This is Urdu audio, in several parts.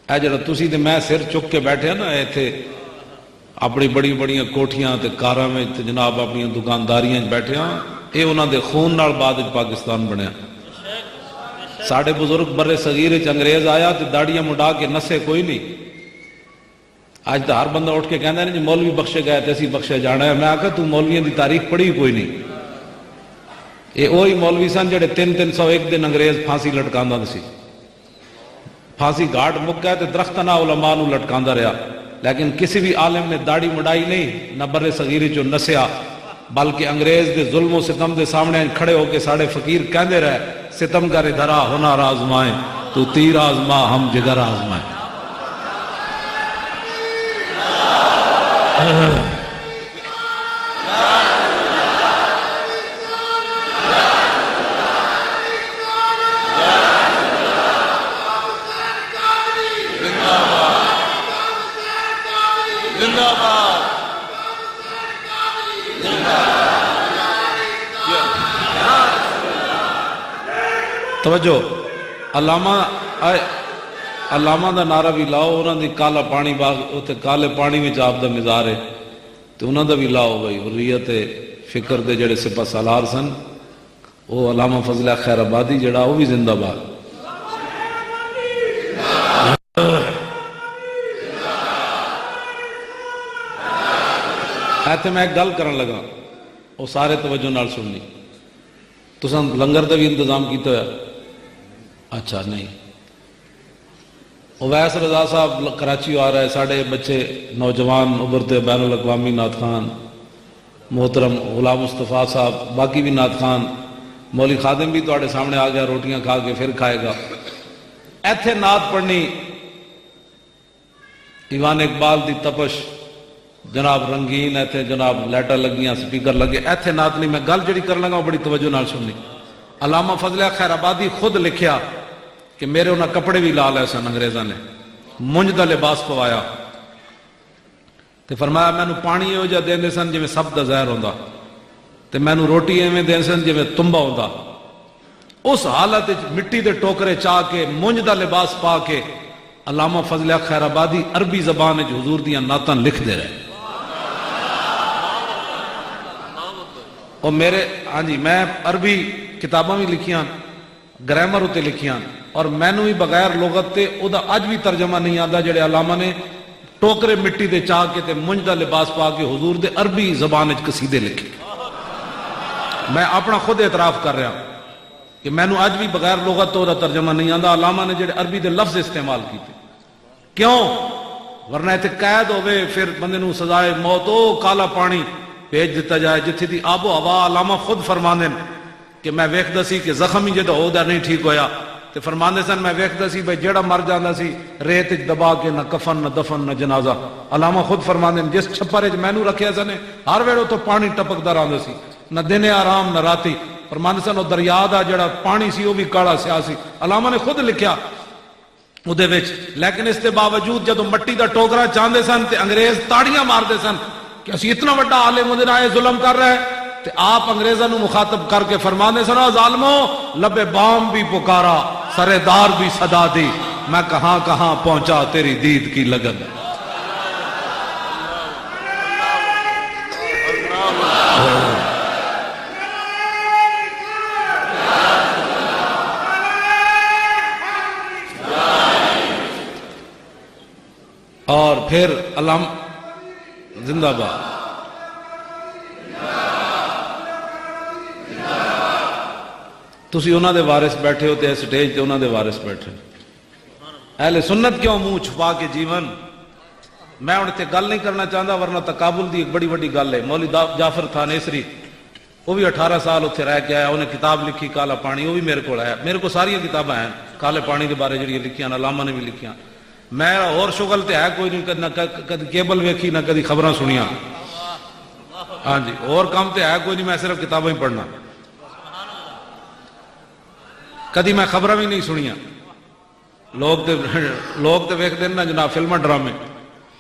اے جڑا تسی تے میں سر چک کے بیٹھے نا ایتھے اپنی بڑی بڑی کوٹھیاں تے کاراں وچ تے جناب اپنی دکانداریاں بیٹھے ہاں، اے انہاں دے خون نال بعد وچ پاکستان بنیا۔ ساڈے بزرگ برے صغیر وچ انگریز آیا تے داڑیاں مڈا کے نسے کوئی نہیں۔ اج تو ہر بندہ اٹھ کے کہندا ہے جی مولوی بخشے گئے تے اسی بخشے جانا ہے۔ میں آکھا تو مولویاں دی تاریخ پڑھی کوئی نہیں۔ اے وہی مولوی سن جڑے 301 دن انگریز پھانسی لٹکاندا سی۔ پھانسی گھاٹ مک گئے تے درخت نہ علماء نو لٹکاندا رہا، لیکن کسی بھی عالم نے داڑھی مڈائی نہیں، نہ برے صغیر چوں نسیا، بلکہ انگریز دے ظلم و ستم دے سامنے کھڑے ہو کے ساڑے فقیر کہندے رہے ستم گر ادھرا ہنر آزمائیں تو تیر آزما ہم جگر آزمائیں۔ توجہ، علامہ دا نعرہ بھی لاؤ، انہاں دی کالا پانی باغ اتنے کالے پانی میں آپ دا مزار ہے تو انہاں دا بھی لاؤ بھائی حریت فکر دے جڑے سپہ سالار سن، وہ علامہ فضل خیر آبادی جڑا وہ بھی زندہ باد۔ ایتھے میں ایک گل کرن لگا، وہ سارے توجہ نال سننی۔ تساں لنگر دا بھی انتظام کیتا ہے؟ اچھا نہیں، اویس رضا صاحب کراچی آ رہا ہے، ساڑھے بچے نوجوان ابھرتے بین الاقوامی نعت خوان، محترم غلام مصطفیٰ صاحب، باقی بھی نعت خوان، مولوی خادم بھی تواڈے سامنے آ گیا، روٹیاں کھا کے پھر کھائے گا۔ ایتھے نعت پڑھنی ایوان اقبال دی تپش، جناب رنگین ایتھے جناب لیٹر لگیاں، سپیکر لگے، ایتھے نعت نہیں۔ میں گل جڑی کر لگا وہ بڑی توجہ نال سننی۔ علامہ فضل خیر آبادی خود لکھیا کہ میرے انہاں کپڑے بھی لا لے سن انگریزاں نے، منج دا لباس پوایا تے فرمایا مینوں پانی ہو جا دیندے سن جویں سب دا زہر ہوندا تے مینوں روٹی ایویں دیندے سن جویں تنبا ہوندا۔ اس حالت وچ مٹی دے ٹوکرے چاہ کے منج دا لباس پا کے علامہ فضل خیر آبادی عربی زبان وچ حضور دیاں نعتاں لکھ دے رہے۔ اور میرے ہاں جی میں عربی کتاباں بھی لکھیاں، گرامر اتے لکھیاں، اور مینوں بھی بغیر لغت تے او دا اج بھی ترجمہ نہیں آندا جڑے علامہ نے ٹوکرے مٹی دے چاہ کے تے منج دا لباس پا کے حضور دے عربی زبان وچ قصیدے لکھے۔ میں اپنا خود اعتراف کر رہا کہ مینوں اج بھی بغیر لغت تو دا ترجمہ نہیں آندا، علامہ نے جڑے عربی دے لفظ استعمال کیتے۔ کیوں؟ ورنہ تے قید ہوئے پھر بندے نوں سزائے موت، او کالا پانی بھیج دیتا جائے جتھی دی آب و ہوا۔ علامہ خود فرماندے کہ میں ویکھدا سی کہ زخم ہی جدوں ہودا نہیں ٹھیک ہویا تے فرماندے سن میں ویکھدا سی بھئی جیڑا مر جاندا سی ریت وچ دبا کے نہ کفن نہ دفن نہ جنازہ۔ علامہ خود فرماندے جس چھپر وچ مینوں رکھیا سن ہر ویلے تو پانی ٹپکدا رہندا سی، نہ دن آرام نہ راتی۔ فرماندے سن او دریا دا جڑا پانی سی او بھی کالا سیاہ سی۔ علامہ نے خود لکھیا اودے وچ، لیکن اس کے باوجود جدوں مٹی دا ٹوکرا چاندے سن تے انگریز تاڑیاں ماردے سن کہ اسی اتنا بڑا عالم مدن آئے ظلم کر رہے ہیں، تے آپ انگریزاں نو مخاطب کر کے فرمانے سنا ظالمو لبے بام بھی پکارا سرے دار بھی صدا دی، میں کہاں کہاں پہنچا تیری دید کی لگن۔ اور پھر علامہ زندہ باد۔ تسی انہاں دے وارث بیٹھے ہوتے ہیں سٹیج تے انہاں دے وارث بیٹھے، اہل سنت کیوں منہ چھپا کے جیون۔ میں انہوں تے گل نہیں کرنا چاہتا ورنہ تقابل دی ایک بڑی بڑی گل ہے۔ مولوی جعفر تھا نیسری، وہ بھی 18 سال اتنے رہ کے آیا، انہیں کتاب لکھی کالا پانی، وہ بھی میرے کو آیا۔ میرے کو ساری کتابیں ہیں کالے پانی کے بارے جڑی لکھیاں، علامہ نے بھی لکھیاں۔ میں اور شغل تے ہے کوئی نہیں، نہ کدی کیبل ویکھی نہ کدی خبراں سنیاں، ہاں جی اور کام تے ہے کوئی نہیں، میں صرف کتابیں ہی پڑھنا، کدی میں خبراں بھی نہیں سنیاں۔ لوگ تے ویکھدے نا جناب فلماں ڈرامے،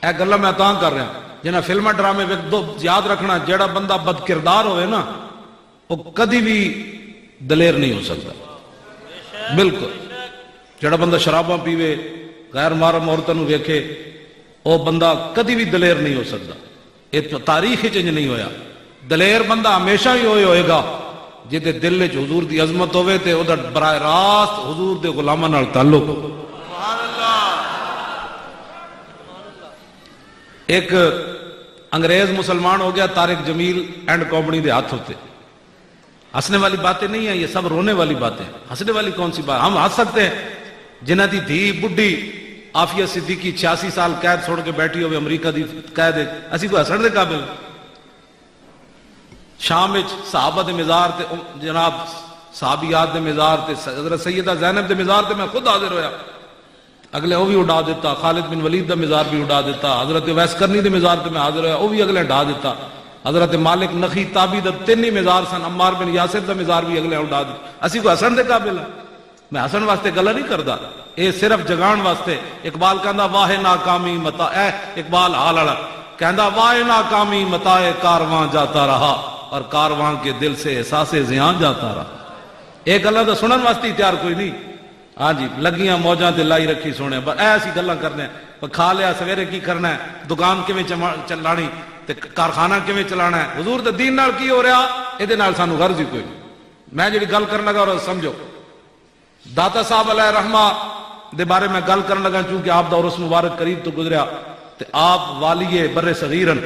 اے گلاں میں تاں کر رہا جنہاں فلماں ڈرامے دو یاد رکھنا، جڑا بندہ بد کردار ہوئے نا وہ کدی بھی دلیر نہیں ہو سکتا۔ بالکل جڑا بندہ شراباں پیوے، غیر محرم عورتوں نو ویکھے وہ بندہ کدی بھی دلیر نہیں ہو سکتا. یہ تاریخ چ نہیں ہویا. دلیر بندہ ہمیشہ ہی ہوئے گا جہدے دل وچ حضور دی عظمت ہوے تے او دا براہ راست حضور دے غلاماں نال تعلق ہو. ایک انگریز مسلمان ہو گیا طارق جمیل اینڈ کمپنی دے ہاتھ ہوتے. ہنسنے والی باتیں نہیں ہیں یہ سب رونے والی باتیں. ہنسنے والی کون سی بات؟ ہم ہنس سکتے ہیں جنہ دی دھی بڈھی عافیہ صدیقی 86 سال قید چھوڑ کے بیٹھی ہوئے امریکہ دی قید ہے, اسی کو ہسن دے قابل. شام وچ صحابہ دے مزار تے جناب صحابیات دے مزار تے حضرت سیدہ زینب دے مزار تے میں خود حاضر ہویا. اگلے وہ بھی اڑا دیتا. خالد بن ولید دا مزار بھی اڑا دیتا. حضرت ویس کرنی دے مزار تے میں حاضر ہویا, وہ بھی اگلے اڑا دیتا. حضرت مالک نخی تابی دا تین ہی مزار سن. عمار بن یاسر دا مزار بھی اگلے اڑا دیتا. اسی کو ہسن دے قابل ہے. میں ہسن واسطے گلا نہیں کردا, اے صرف جگان واسطے. اقبال کہندا واہ ناکامی متا اے اقبال حال والا کہندا واہ ناکامی متائے کارواں جاتا رہا اور کارواں کے دل سے احساس زیاں جاتا رہا. ایک گلا تو سنن واسطے تیار کوئی نہیں. ہاں جی لگیاں موجاں تے لائی رکھی سونے ایسی گلاں کرنے. کھا لیا سویرے کی کرنا ہے, دکان کیویں چلانی تے کارخانہ کیویں چلانا ہے. حضور دے دین نال کی ہو رہا اے نال سانو غرض ہی کوئی نہیں. میں جڑی گل کرن لگا اور سمجھو داتا صاحب علیہ رحمہ دے بارے میں گل کرن لگا چونکہ آپ دا عرس مبارک قریب تو گزریا تے آپ والی بر صغیرن.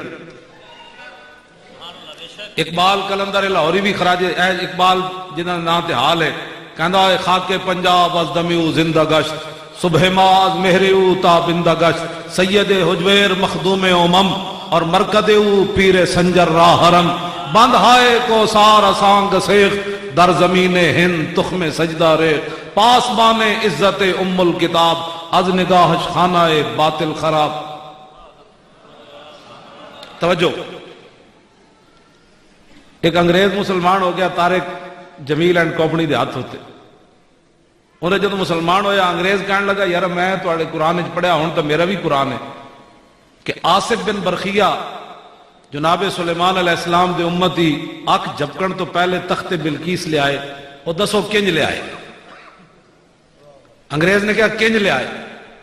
اقبال کلندر لاہوری بھی خراج اقبال جنہاں نام تے حال ہے کہندا ہے خاک پنجاب از دمیو زندہ گشت صبح ماز مہریو تا بندہ گشت سید حجویر مخدوم امم اور مرکد او پیر سنجر راہ حرم بند ہائے کو سار اسانگ سیخ در زمین ہند تخم سجدہ رے پاسبان عزت ام الکتاب از نگاہش خانہ باطل خراب. توجہ, ایک انگریز مسلمان ہو گیا طارق جمیل اینڈ کمپنی دے ہاتھ ہوتے. انہیں جب مسلمان ہویا انگریز کہنے لگا یار میں تھوڑے قرآن پڑھیا ہوں تو میرا بھی قرآن ہے کہ آصف بن برخیہ جناب سلیمان علیہ السلام دے امتی اک جھپکن تو پہلے تخت بلقیس لے آئے. وہ دسو کنج لے آئے؟ انگریز نے کہا کنج لے آئے.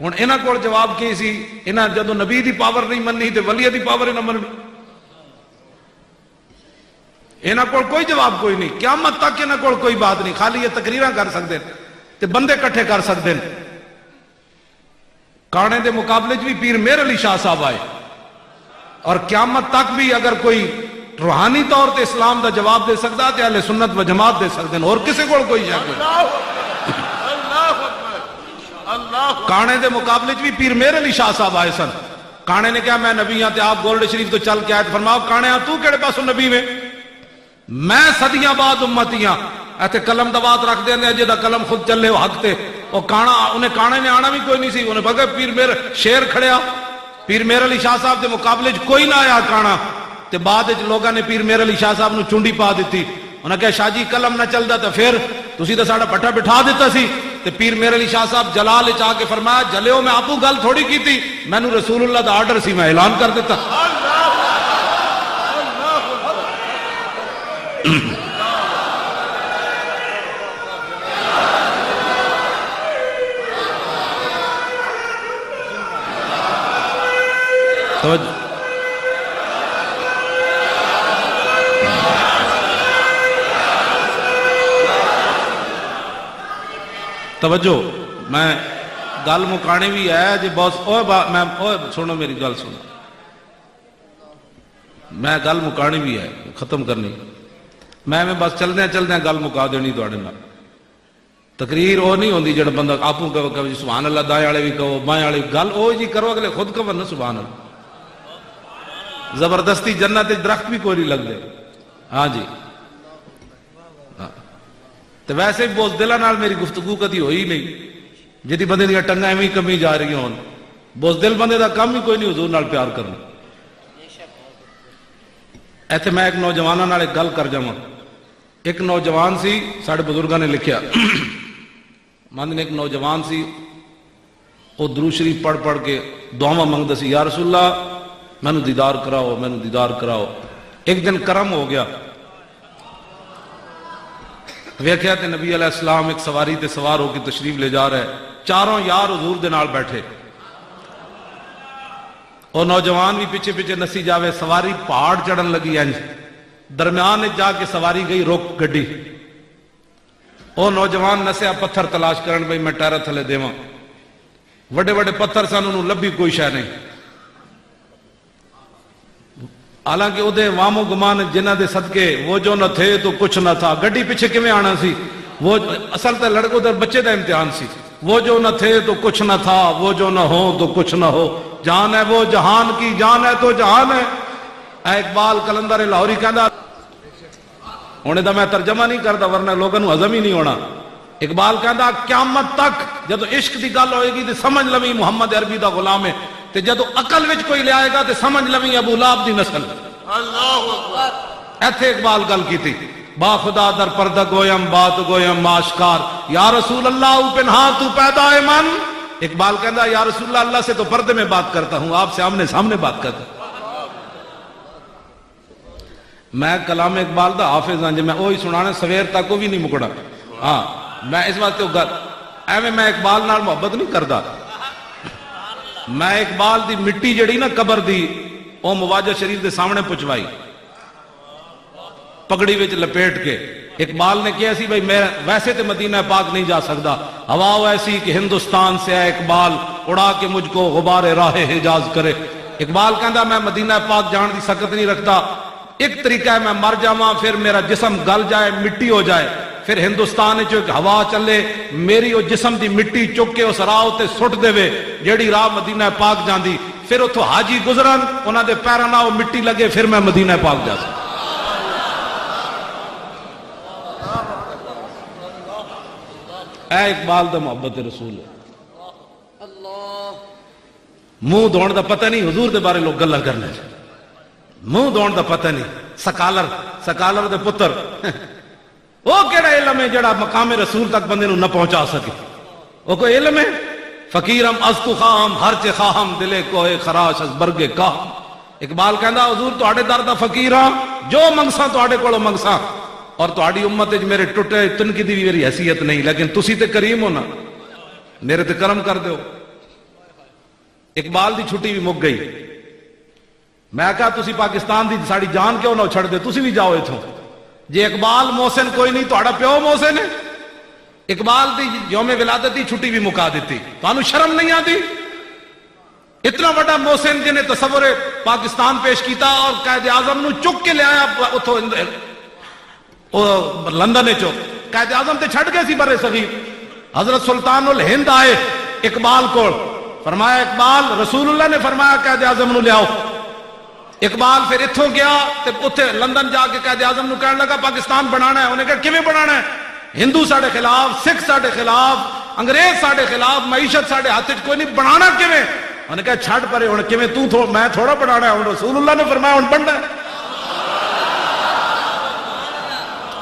ہوں انہاں کول جواب کی سی؟ انہاں جدو نبی دی پاور نہیں مننی تے ولی دی پاور ہی نہ مننی. انہاں کول کوئی جواب کوئی نہیں. قیامت تک انہاں کول کوئی بات نہیں. خالی یہ تقریراں کر سکتے ہیں تے بندے کٹھے کر سکتے ہیں. کانے دے مقابلے بھی پیر میر علی شاہ صاحب آئے اور قیامت تک بھی اگر کوئی روحانی طور تے اسلام دا جواب دے سکتا تے اہل سنت و جماعت دے سکتے ہیں اور کسے کول کوئی شے کوئی. کانے دے مقابلے بھی پیر میر علی شاہ صاحب آئے سن. کانے نے کہا میں نبی ہاں تے آپ گولڈ شریف تو چل کے آئے. فرماؤ کانے ہاں تو کیڑے پاسوں نبی میں صدیاں بعد امتیاں ایتھے قلم دوات رکھ دینے جے دا قلم خود چلے وہ حق تے. وہ کانا انہیں کانے نے آنا بھی کوئی نہیں سی. انہیں بگے پیر میر شیر کھڑیا. پیر میر علی شاہ صاحب دے مقابلے کوئی نہ آیا کانا تے بعد لوگاں نے پیر میر علی شاہ صاحب نو چونڈی پا دیتی. انہیں کہا شاہ جی قلم نہ چلدا تے پھر تسی تے ساڈا پٹھا بٹھا دیتا سی. تے پیر میر علی شاہ صاحب جلال چاہ کے فرمایا جلیو میں آپو گل تھوڑی کی تھی, میں نو رسول اللہ دا آرڈر سی, میں اعلان کر دیتا. توجہ میں گل مکانے بھی ہے جی بہت میں سنو میری گل سنو, میں گل مکانی بھی ہے ختم کرنی. میں بس چلدے چلدے گل مکا دینی تواڈے نال. تقریر وہ نہیں ہوندی جڑا بندہ آپوں کہو جی سبحان اللہ, دائیں والے بھی کہو بائیں والے گل وہ جی کرو اگلے خود کہو نا سبحان اللہ. زبردستی جنت درخت بھی کوئی نہیں لگ دے. ہاں جی تو ویسے بھی بوزدلاں نال میری گفتگو کدی ہوئی نہیں جدی بندے دیا ٹنگاں ایویں کمی جا رہی ہون. بوزدل بندے دا کام ہی کوئی نہیں حضور نال پیار کرنا. ایتھے میں ایک نوجواناں نال ایک گل کر جاواں. ایک نوجوان سی ساڈے بزرگاں نے لکھیا مند نے ایک نوجوان سی وہ درود شریف پڑھ پڑھ کے دعاواں منگدا سی یا رسول اللہ مینوں دیدار کراؤ مینوں دیدار کراؤ. ایک دن کرم ہو گیا ویکھیا تے نبی علیہ السلام ایک سواری تے سوار ہو کے تشریف لے جا رہا ہے. چاروں یار حضور دے نال بیٹھے، اور نوجوان بھی پیچھے پیچھے نسی جاوے، سواری پہاڑ چڑھن لگی انج، درمیان جا کے سواری گئی روک گڈی، او نوجوان نسیا پتھر تلاش کرن بھئی میں ٹائر تھلے دیواں، وڈے وڈے پتھر سن، انہوں لبھی کوئی شے نہیں، حالانکہ او دے وامو گمان جنہ دے صدقے وہ جو نہ تھے تو کچھ نہ تھا، گڈی پیچھے کیویں آنا سی، وہ اصل تے لڑکوں دے بچے دا امتحان سی، وہ جو نہ تھے تو کچھ نہ تھا، وہ جو نہ ہو تو کچھ نہ ہو، جان ہے وہ جہان کی، جان ہے تو جہان ہے۔ اے اقبال کلندر لاہوری کہندا، ہونے دا میں ترجمہ نہیں کردا ورنہ لوگوں نوں ہضم ہی نہیں ہونا۔ اقبال کہندا قیامت تک جدو عشق دی گل ہوئے گی تے سمجھ لویں محمد عربی دا غلام ہے، تے جدو عقل وچ کوئی لے آئے گا تے سمجھ لویں ابو لہب دی نسل۔ اللہ اکبر۔ ایتھے اقبال گل کیتی، با خدا در پردہ گویم بات گویم آشکار، یا رسول اللہ او پنہاں تو پیدا ہے من۔ اقبال کہندا یا رسول اللہ، اللہ سے تو پردے میں بات کرتا ہوں، آپ سے آمنے سامنے بات کرتا ہوں۔ میں کلام اقبال دا حافظ ہاں جی، میں وہی سنانا سویر تک وہ بھی نہیں مکڑا، ہاں میں اس واسطے گل ایویں میں اقبال نال محبت نہیں کردا، میں اقبال دی مٹی جڑی نا قبر دی او مواجہ شریف دے سامنے پہنچوائی پگڑی وچ لپیٹ کے۔ اقبال نے کیا سی بھائی میں ویسے تے مدینہ پاک نہیں جا سکتا، ہوا ایسی کہ ہندوستان سے ہے اقبال اڑا کے مجھ کو غبار راہ حجاز کرے۔ اقبال کہندا میں مدینہ پاک جان دی سکت نہیں رکھتا، ایک طریقہ ہے میں مر جاواں پھر میرا جسم گل جائے مٹی ہو جائے، پھر ہندوستان چ ہوا چلے میری وہ جسم دی مٹی چک کے اس راہ تے سٹ دے جیڑی راہ مدینہ پاک جاندی، پھر اتھوں حاجی گزرن انہاں دے پیراں نال وہ مٹی لگے، پھر میں مدینہ پاک جا سکتا۔ اے اقبال دا محبت رسول ہے، منہ دھون دا پتہ نہیں حضور دے بارے لوگ گلاں کرنے، منہ دھون دا پتہ نہیں، سکالر دے پتر وہ کیڑا علم ہے جڑا مقام رسول تک بندے نو نہ پہنچا سکے؟ وہ کوئی علم ہے؟ فقیرم از تو خواہم ہرچے خواہم دلے کوئے خراش از برگے کاہم۔ اقبال کہندا حضور تہاڈے در دا فقیر ہاں، جو منگساں تہاڈے کولوں منگساں، اور تہاڈی امت وچ میرے ٹوٹے تنکی دی بھی میری حیثیت نہیں، لیکن تسی تے کریم ہو نا، میرے تے کرم کر دیو۔ اقبال دی چھٹی بھی مک گئی، میں کہا تسی پاکستان دی ساڑی جان کیوں نہ چھڑ دے، تسی بھی جاؤ ایتھوں، جے اقبال محسن کوئی نہیں تہاڈا پیو محسن ہے۔ اقبال دی یوم ولادت دی چھٹی بھی مکا دیتی، تانوں شرم نہیں آتی؟ اتنا بڑا محسن جنہیں تصور پاکستان پیش کیتا اور قائد اعظم نو چک کے لے آیا اتھوں لندن چو، قائد اعظم تے چھڑ گئے سی برے صغیر، حضرت سلطان الہند آئے اقبال کو، فرمایا اقبال رسول اللہ نے فرمایا قائد اعظم نو لے آؤ۔ اقبال پھر اتھوں گیا تے اتھے لندن جا کے قائد اعظم نو کہنے لگا پاکستان بنانا ہے، انہیں کہا کیویں بنانا ہے؟ ہندو ساڑے خلاف، سکھ ساڑے خلاف، انگریز ساڑے خلاف، معیشت ساڑے ہاتھ کوئی نہیں، بنانا کیویں؟ انہیں کہا چھڑ پرے ہن کیویں میں تھوڑا بنانا ہے، ہن رسول اللہ نے فرمایا ہن بننا ہے۔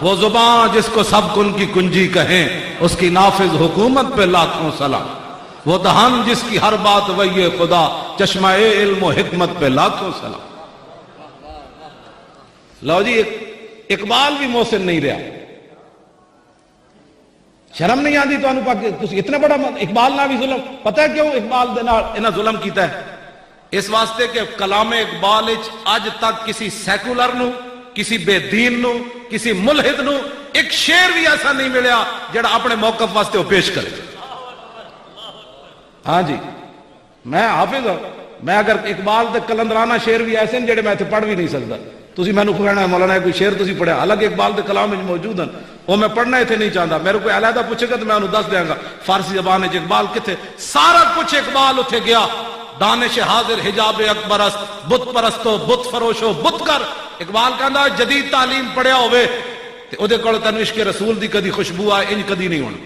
وہ زبان جس کو سب کن کی کنجی کہیں، اس کی نافذ حکومت پہ لاکھوں سلام، وہ دہن جس کی ہر بات وہی خدا، چشمہ علم و حکمت پہ لاکھوں سلام۔ لو جی اقبال بھی محسن نہیں رہا، شرم نہیں آتی تو اتنا بڑا اقبال نہ بھی ظلم، پتہ ہے کیوں اقبال دے نال انہاں ظلم کیتا ہے؟ اس واسطے کہ کلام اقبال اج تک کسی سیکولر نو، کسی بے دین نو، کسی ملحد نو ایک شعر بھی ایسا نہیں ملیا جڑا اپنے موقف واسطے وہ پیش کرے۔ ہاں جی میں حافظ ہوں، میں اگر اقبال دے کلندرانہ شعر بھی ایسے ہیں جڑے میں پڑھ بھی نہیں سکتا، تسی میں نے کہنا ہے مولانا کوئی شعر تسی پڑھیا، حالانکہ اقبال دے کلام میں موجود ہیں، وہ میں پڑھنا اتنے نہیں چاہتا، میرے کوئی علیحدہ پوچھے گا تو میں انہوں دس دیا گا فارسی زبان ہے اقبال کتنے، سارا کچھ اقبال اتھے گیا، دانش حاضر حجاب اکبر است، بت پرستو بت فروشو بت کر۔ اقبال کہندا جدید تعلیم پڑھیا ہوئے تے او دے کول تینوں عشق رسول دی کدی خوشبو آئے انج کدی نہیں ہونا۔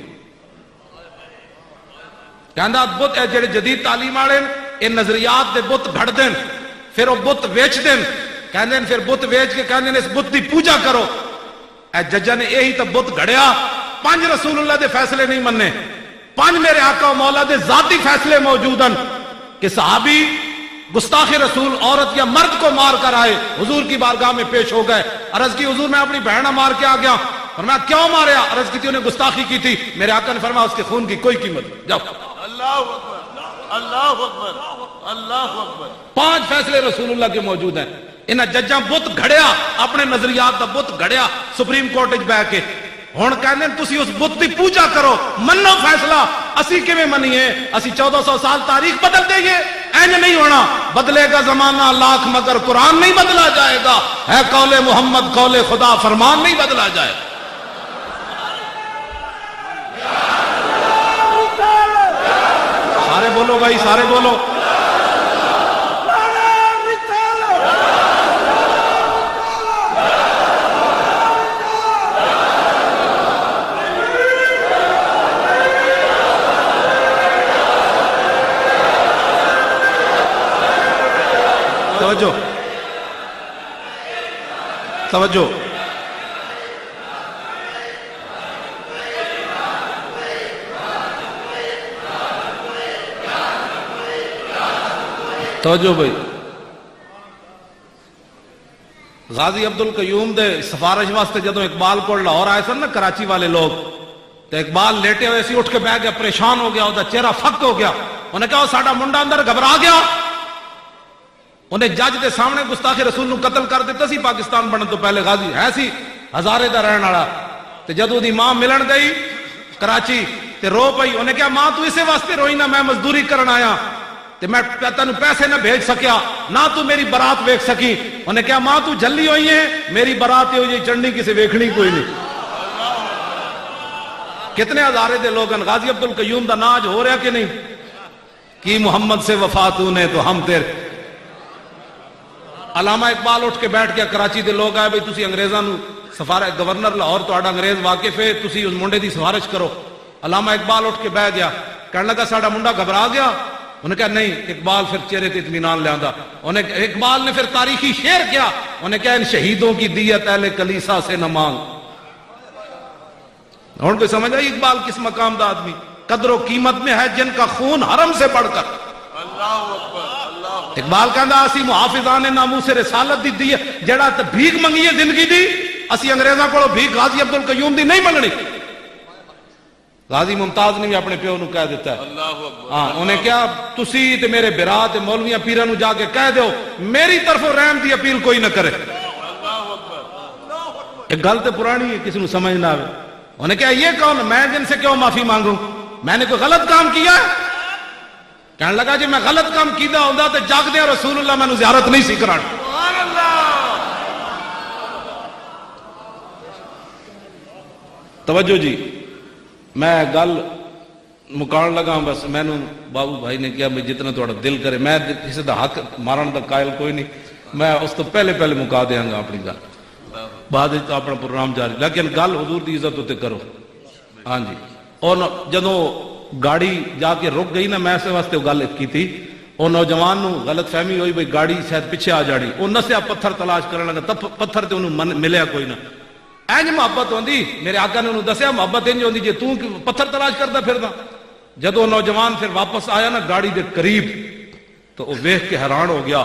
کہندا بت جڑے جدید تعلیم والے اے نظریات دے بت گھڑ دین، پھر وہ بت ویچ دین، کہندے پھر بت ویچ کے کہندے اس بت دی پوجا کرو۔ اے ججا نے یہی تو بت گھڑیا، 5 رسول اللہ دے فیصلے نہیں مننے، 5 میرے آقا و مولا دے ذاتی فیصلے موجود ہیں کہ صحابی گستاخ رسول عورت یا مرد کو مار کر آئے، حضور کی بارگاہ میں پیش ہو گئے، عرض کی حضور میں اپنی بہنہ مار کے آ گیا، فرمایا کیوں ماریا؟ عرض کی تھی انہیں گستاخی کی تھی، میرے آقا نے فرمایا اس کے خون کی کوئی قیمت نہیں، جاؤ۔ اللہ اکبر، اللہ اکبر، اللہ اکبر۔ 5 فیصلے رسول اللہ کے موجود ہیں۔ انہاں ججاں بت گھڑیا، اپنے نظریات دا بت گھڑیا سپریم کورٹ وچ بیٹھ کے، ہن کہندے تسی اس بت دی پوجا کرو، منو فیصلہ۔ اسی کیویں منیے؟ اسی 1400 سال تاریخ بدل دئیے؟ اینج نہیں ہونا، بدلے گا زمانہ لاکھ مگر قرآن نہیں بدلا جائے گا، ہے قول محمد قول خدا، فرمان نہیں بدلا جائے گا۔ سارے بولو بھائی، سارے بولو۔ توجہ توجہ، توجہ بھائی۔ غازی عبد القیوم دے سفارش واسطے جدوں اقبال کو لاہور آئے سن نا کراچی والے لوگ، تو اقبال لیٹے ہوئے سی، اٹھ کے بیٹھ گیا، پریشان ہو گیا، وہ چہرہ فک ہو گیا۔ انہیں کہا ساڈا منڈا اندر گھبرا گیا، انہیں جج دے سامنے گستاخی رسول نو قتل کر دیتا سی پاکستان بننے تو پہلے۔ غازی ہے سی ہزارے دا رہن والا، تے جدوں دی ماں ملن گئی کراچی تے رو پئی، انہیں کہا ماں تو اسے واسطے روئی نہ، میں مزدوری کرن آیا تے میں تینوں پیسے نہ بھیج سکیا، نہ تو میری برات ویکھ سکی۔ انہیں کہا ماں تو جلی ہوئی ہے، میری برات ہوئی چڑھنی کسے ویکھنی کوئی نہیں۔ کتنے ہزارے دے لوگ ہیں۔ غازی عبد القیوم دا ناج ہو رہا کہ نہیں؟ کی محمد سے وفا تو نے تو ہم تیرے۔ علامہ اقبال اٹھ کے بیٹھ گیا، کراچی دے لوگ آئے بھئی تسی انگریزاں نو سفارت گورنر لاہور تہاڈا انگریز واقف ہے، تسی اس منڈے دی سفارش کرو۔ علامہ اقبال اٹھ کے بیٹھ گیا، کہنے لگا ساڈا منڈا گھبرا گیا؟ انہیں کہا نہیں۔ اقبال پھر چہرے تے اطمینان لے آندا، اقبال نے پھر تاریخی شعر کیا، انہیں کہا ان شہیدوں کی دیت اہل کلیسا سے نہ مانگ۔ ہن کوئی سمجھ آئی اقبال کس مقام دا آدمی؟ قدر و قیمت میں ہے جن کا خون حرم سے بڑھ کر۔ اللہ اکبر، اللہ۔ اقبال کہندا اسی محافظان ناموس رسالت دی دی جڑا تے بھیک منگی ہے زندگی دی، اسی انگریزاں کولوں بھیک غازی عبد القیوم دی نہیں منگنی۔ غازی ممتاز نے بھی اپنے پیو نو کہہ دیتا ہے، اللہ اکبر۔ ہاں انہیں کیا تسی تے میرے برا تے مولویاں پیراں نو جا کے کہہ دیو میری طرف رحم دی اپیل کوئی نہ کرے۔ اللہ اکبر۔ ایک گل تے پرانی ہے، کسی نو سمجھ نہ آوے۔ انہیں کہا یہ کون، میں جن سے کیوں معافی مانگوں؟ میں نے کوئی غلط کام کیا ہے؟ کہنے لگا جی میں غلط کام کیتا ہوندا تے جاگ دیا رسول اللہ مینوں زیارت نہیں سی کران۔ سبحان اللہ۔ توجہ جی، میں گل مکان لگا، بس میں بابو بھائی نے کیا میں جتنا تھوڑا دل کرے، میں کسی دا حق مارن دا قائل کوئی نہیں، میں اس تو پہلے مکا دیاں گا اپنی گل، بعد تو اپنا پروگرام جاری، لیکن گل حضور دی عزت ہوتے کرو۔ ہاں جی، اور جدوں گاڑی جا کے رک گئی نا، میں اس واسطے گل کی تھی، وہ نوجوان نو غلط فہمی ہوئی بھئی گاڑی شاید پیچھے آ جاڑی، وہ نسیا پتھر تلاش کرنے لگا، پتھر تے انہوں ملیا کوئی نہ۔ اینج محبت ہوندی، میرے آقا نے انہوں دسیا محبت انج ہوندی جی تو پتھر تلاش کردا پھردا۔ جدو نوجوان پھر واپس آیا نا گاڑی دے قریب، تو وہ ویکھ کے حیران ہو گیا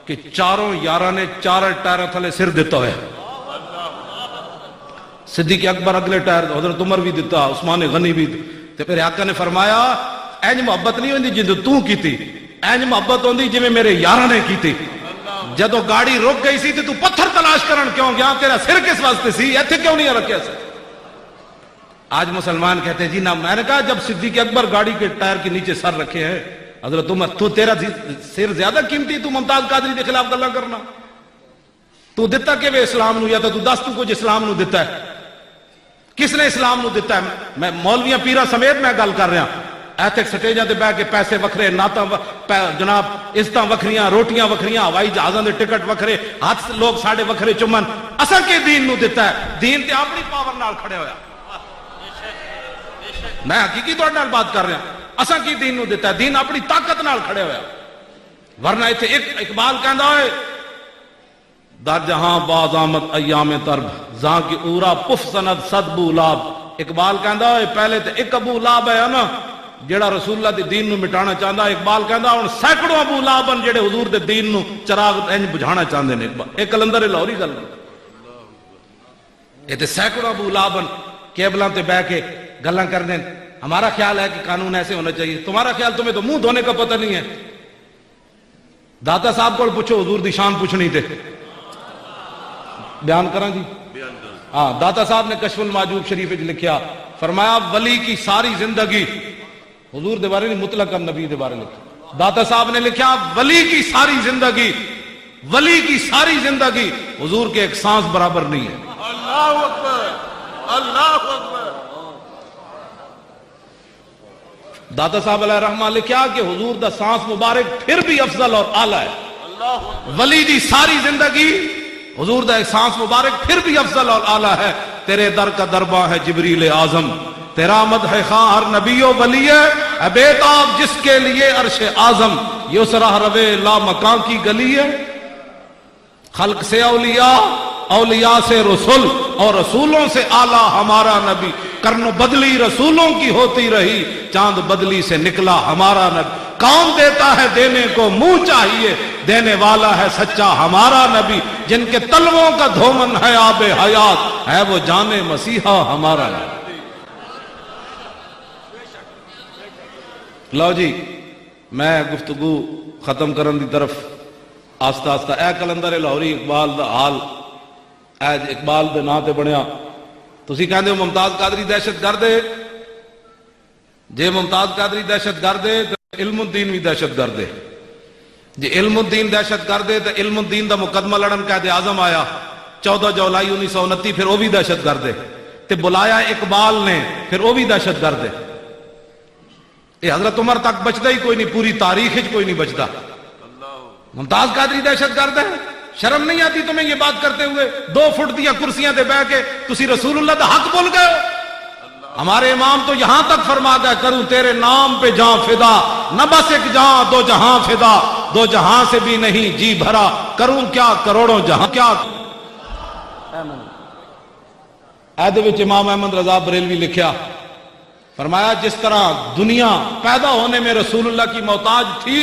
کہ چاروں یاراں نے چار ٹائر تھلے سر دیتا ہوئے، صدیق اکبر اگلے ٹائر، حضرت عمر بھی دیتا، عثمان غنی بھی۔ تو پھر آقا نے فرمایا اینج محبت نہیں ہوندی جدو تو کیتی، اینج محبت ہوندی جویں میرے یاراں نے کیتی۔ جدو گاڑی رک گئی سی تو پتھر تلاش کرن کیوں گیا؟ تیرا سر کس واسطے سی؟ ایتھے کیوں نہیں رکھیا سی؟ آج مسلمان کہتے ہیں جی نہ، میں نے کہا جب صدیق اکبر گاڑی کے ٹائر کے نیچے سر رکھے ہیں، حضرت عمر تو تیرا سر زیادہ قیمتی، تو ممتاز قادری کے خلاف گلا کرنا؟ تو دیتا کہ وہ اسلام نو، یا تو دس تو کچھ اسلام نو دیتا ہے؟ کس نے اسلام نو دیتا ہے؟ میں مولویاں پیرا سمیت میں گل کر رہا، ایتھے سٹیجاں تے بیٹھ کے پیسے وکھرے، نعتاں جناب عزتاں وکھریاں، روٹیاں وکھریاں، ہوائی جہازاں دے ٹکٹ وکھرے، ہاتھ لوگ ساڈے وکھرے چومن، اساں کے دین نو دیتا ہے؟ دین تے اپنی پاور نال کھڑے ہویا، میں حقیقی تہاڈے نال بات کر رہا، اساں کی دین نو دیتا ہے؟ دین اپنی طاقت نال کھڑے ہویا، ورنہ ایتھے ایک اقبال کہندا ہے در جہاں باز آمد ایام ترب زاں کی اورا پف سند صد بو لاب۔ اقبال کہندا ہے پہلے تے ایک ابو لاب ہے نا جیڑا رسول اللہ دے دین نو مٹانا چاہندا، اقبال کہندا ہن سینکڑوں ابو لاب ہیں جڑے حضور دے دین نو چراغ انج بجھانا چاہندے نے۔ ایک کلندر لاہوری گل اے تے سینکڑوں ابو لاب ہیں کیبلاں تے بیٹھ کے گلاں کردے، ہمارا خیال ہے کہ قانون ایسے ہونا چاہیے، تمہارا خیال تمہیں تو منہ دھونے کا پتہ نہیں ہے۔ داتا صاحب کو پوچھو، حضور دی شان پوچھنی تھے، بیان کراں جی؟ ہاں، داتا صاحب نے کشف المعجوب شریف وچ لکھیا، فرمایا ولی کی ساری زندگی، حضور دے بارے نہیں مطلق نبی دے بارے لکھا، داتا صاحب نے لکھا ولی کی ساری زندگی، ولی کی ساری زندگی حضور کے ایک سانس برابر نہیں ہے۔ اللہ اکبر، اللہ اکبر۔ داتا صاحب علیہ رحمہ لکھا کہ حضور دا سانس مبارک پھر بھی افضل اور اعلیٰ ہے۔ اللہ اکبر۔ ولی دی ساری زندگی، حضور دا ایک سانس مبارک پھر بھی افضل اور اعلیٰ ہے۔ تیرے در کا درباں ہے جبریل اعظم، تیرا مدح خواں ہر نبی و ولی ہے، اے بیتاب جس کے لیے عرش اعظم، یہ اس راہ روے لا مکان کی گلی ہے۔ خلق سے اولیاء، اولیاء سے رسول، اور رسولوں سے اعلیٰ ہمارا نبی، کرن بدلی رسولوں کی ہوتی رہی، چاند بدلی سے نکلا ہمارا نبی۔ کون دیتا ہے دینے کو منہ چاہیے، دینے والا ہے سچا ہمارا نبی، جن کے تلووں کا دھومن ہے آب حیات، ہے وہ جان مسیحا ہمارا نبی۔ لو جی، میں گفتگو ختم کرن دی طرف آستہ آستہ۔ اے کلندر لاہوری اقبال دا حال، اے اقبال دے نا تے بنیا، تسی کہندے ہو ممتاز قادری دہشت گرد ہے، جے ممتاز قادری دہشت گرد ہے تو علم الدین بھی دہشت گرد ہے، جے علم الدین دہشت گرد ہے تو علم الدین دا مقدمہ لڑن قائد اعظم آیا 14 جولائی 1929، پھر وہ بھی دہشت گرد ہے، تے بلایا اقبال نے، پھر وہ بھی دہشت گرد ہے۔ یہ حضرت عمر تک بچتا ہی کوئی نہیں، پوری تاریخ ہی کوئی نہیں بچتا۔ ممتاز قادری دہشت گرد ہے، شرم نہیں آتی تمہیں یہ بات کرتے ہوئے؟ 2 فٹ دیا کرسیاں تے بیٹھ کے تسی رسول اللہ دا حق بھول گئے ہو۔ ہمارے امام تو یہاں تک فرما گئے، کروں تیرے نام پہ جاں فدا، نہ بس ایک جہاں دو جہاں فدا، 2 جہاں سے بھی نہیں جی بھرا، کروں کیا کروڑوں جہاں کیا۔ ایدے وچ امام احمد رضا بریلوی لکھیا، فرمایا جس طرح دنیا پیدا ہونے میں رسول اللہ کی محتاج تھی،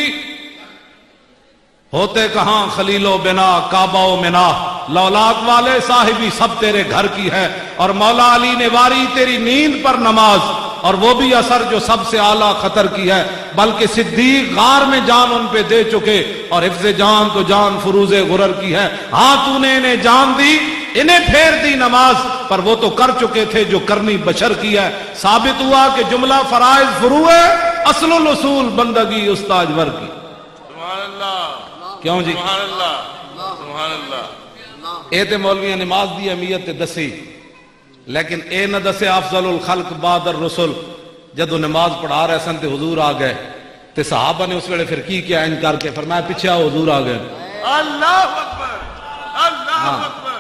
ہوتے کہاں خلیل و بنا کعبہ و منا، لولاک والے صاحبی سب تیرے گھر کی ہے، اور مولا علی نے واری تیری نیند پر نماز، اور وہ بھی اثر جو سب سے اعلیٰ خطر کی ہے، بلکہ صدیق غار میں جان ان پہ دے چکے، اور حفظ جان تو جان فروز غرر کی ہے۔ ہاں تو نے انہیں جان دی، انہیں پھیر دی نماز، پر وہ تو کر چکے تھے جو کرنی بشر کی ہے۔ ثابت ہوا کہ جملہ فرائض فروع ہے، اصل الاصول بندگی استاجور کی۔ سبحان اللہ، کیوں جی؟ سبحان اللہ، سبحان اللہ۔ اے تے مولویاں نماز دی اہمیت تے دسی، لیکن اے نہ دسے افضل الخلق بعد الرسل۔ جدو نماز پڑھا رہے سن تے حضور آ گئے، تے صحابہ نے اس ویلے پھر کی کیا انکار کے، فرمایا پیچھے آؤ حضور آ گئے۔ اللہ اکبر، اللہ اکبر۔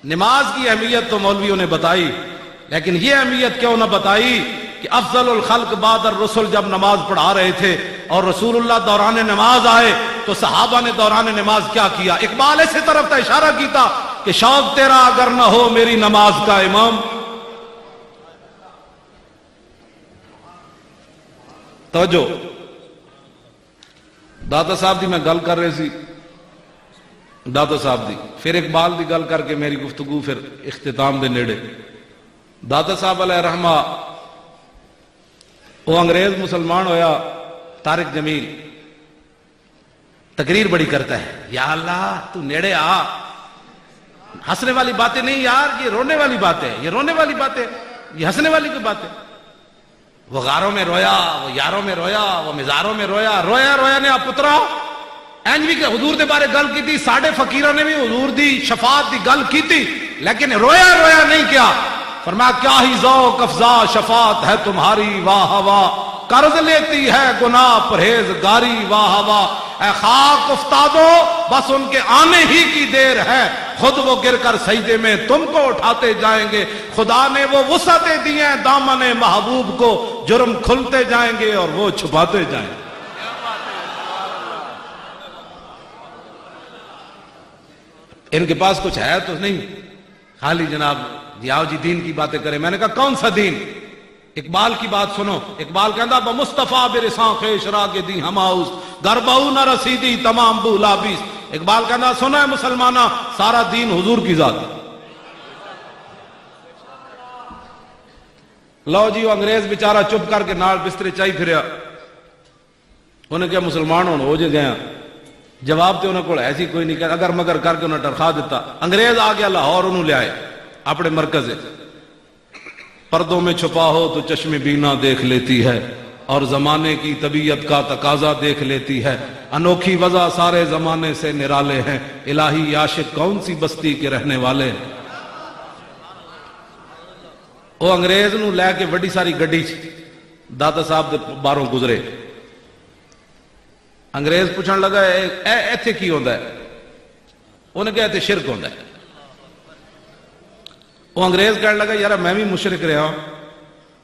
نماز کی اہمیت تو مولویوں نے بتائی، لیکن یہ اہمیت کیوں نہ بتائی کہ افضل الخلق بعد الرسل جب نماز پڑھا رہے تھے اور رسول اللہ دوران نماز آئے تو صحابہ نے دوران نماز کیا کیا؟ اقبال ایسے طرف تا اشارہ کیتا کہ شوق تیرا اگر نہ ہو میری نماز کا امام۔ توجہ، داتا صاحب دی میں گل کر رہے سی، داتا صاحب دی، پھر اقبال دی گل کر کے میری گفتگو پھر اختتام دے نیڑے۔ داتا صاحب علیہ رحمہ وہ انگریز مسلمان ہویا، طارق جمیل تقریر بڑی کرتا ہے، یا اللہ تو نیڑے آ، ہنسنے والی باتیں نہیں یار، یہ رونے والی بات ہے، یہ رونے والی بات ہے، یہ ہنسنے والی کوئی بات ہے۔ وہ غاروں میں رویا، وہ یاروں میں رویا، وہ مزاروں میں رویا، رویا رویا نے آپ پترا اینج بھی کہ حضور دے بارے گل کی تھی، ساڑھے فقیروں نے بھی حضور دی شفاعت دی گل کی تھی، لیکن رویا رویا نہیں کیا۔ فرمایا کیا ہی ذوق افزا شفاعت ہے تمہاری، واہ واہ، قرض لیتی ہے گناہ پرہیزگاری، واہ واہ۔ اے خاک افتادو بس ان کے آنے ہی کی دیر ہے، خود وہ گر کر سجدے میں تم کو اٹھاتے جائیں گے، خدا نے وہ وسعتیں دی ہیں دامن محبوب کو، جرم کھلتے جائیں گے اور وہ چھپاتے جائیں گے۔ ان کے پاس کچھ ہے تو نہیں، خالی جناب آؤ جی دین کی باتیں کریں۔ میں نے کہا کون سا دین؟ اقبال کی بات سنو، اقبال کہتا بمصطفیٰ برساں خیش را کے دی ہماؤس گربہو نہ رسیدی تمام بولابیس۔ اقبال کہتا سنا ہے مسلمانہ، سارا دین حضور کی ذات ہے۔ لو جی وہ انگریز بیچارہ چپ کر کے نال بسترے چائی پھریا، انہیں کیا مسلمان ہونے ہو جے گیا، جواب تو انہوں کو ایسی کوئی نہیں کہ اگر مگر کر کے انہیں ٹرخا دیتا۔ انگریز آ گیا لاہور، انہوں لے آئے اپنے مرکز ہے، پردوں میں چھپا ہو تو چشم بینا دیکھ لیتی ہے اور زمانے کی طبیعت کا تقاضا دیکھ لیتی ہے، انوکھی وضع سارے زمانے سے نرالے ہیں، الہی عاشق کون سی بستی کے رہنے والے ہیں۔ وہ انگریز نو لے کے بڑی ساری گڈی داتا صاحب دے باہروں گزرے، انگریز پوچھن لگا ایتھے کی ہوندا ہے؟ انہیں کہا ایتھے شرک ہوندا ہے۔ وہ انگریز کہنے لگا یار میں بھی مشرک رہا ہوں،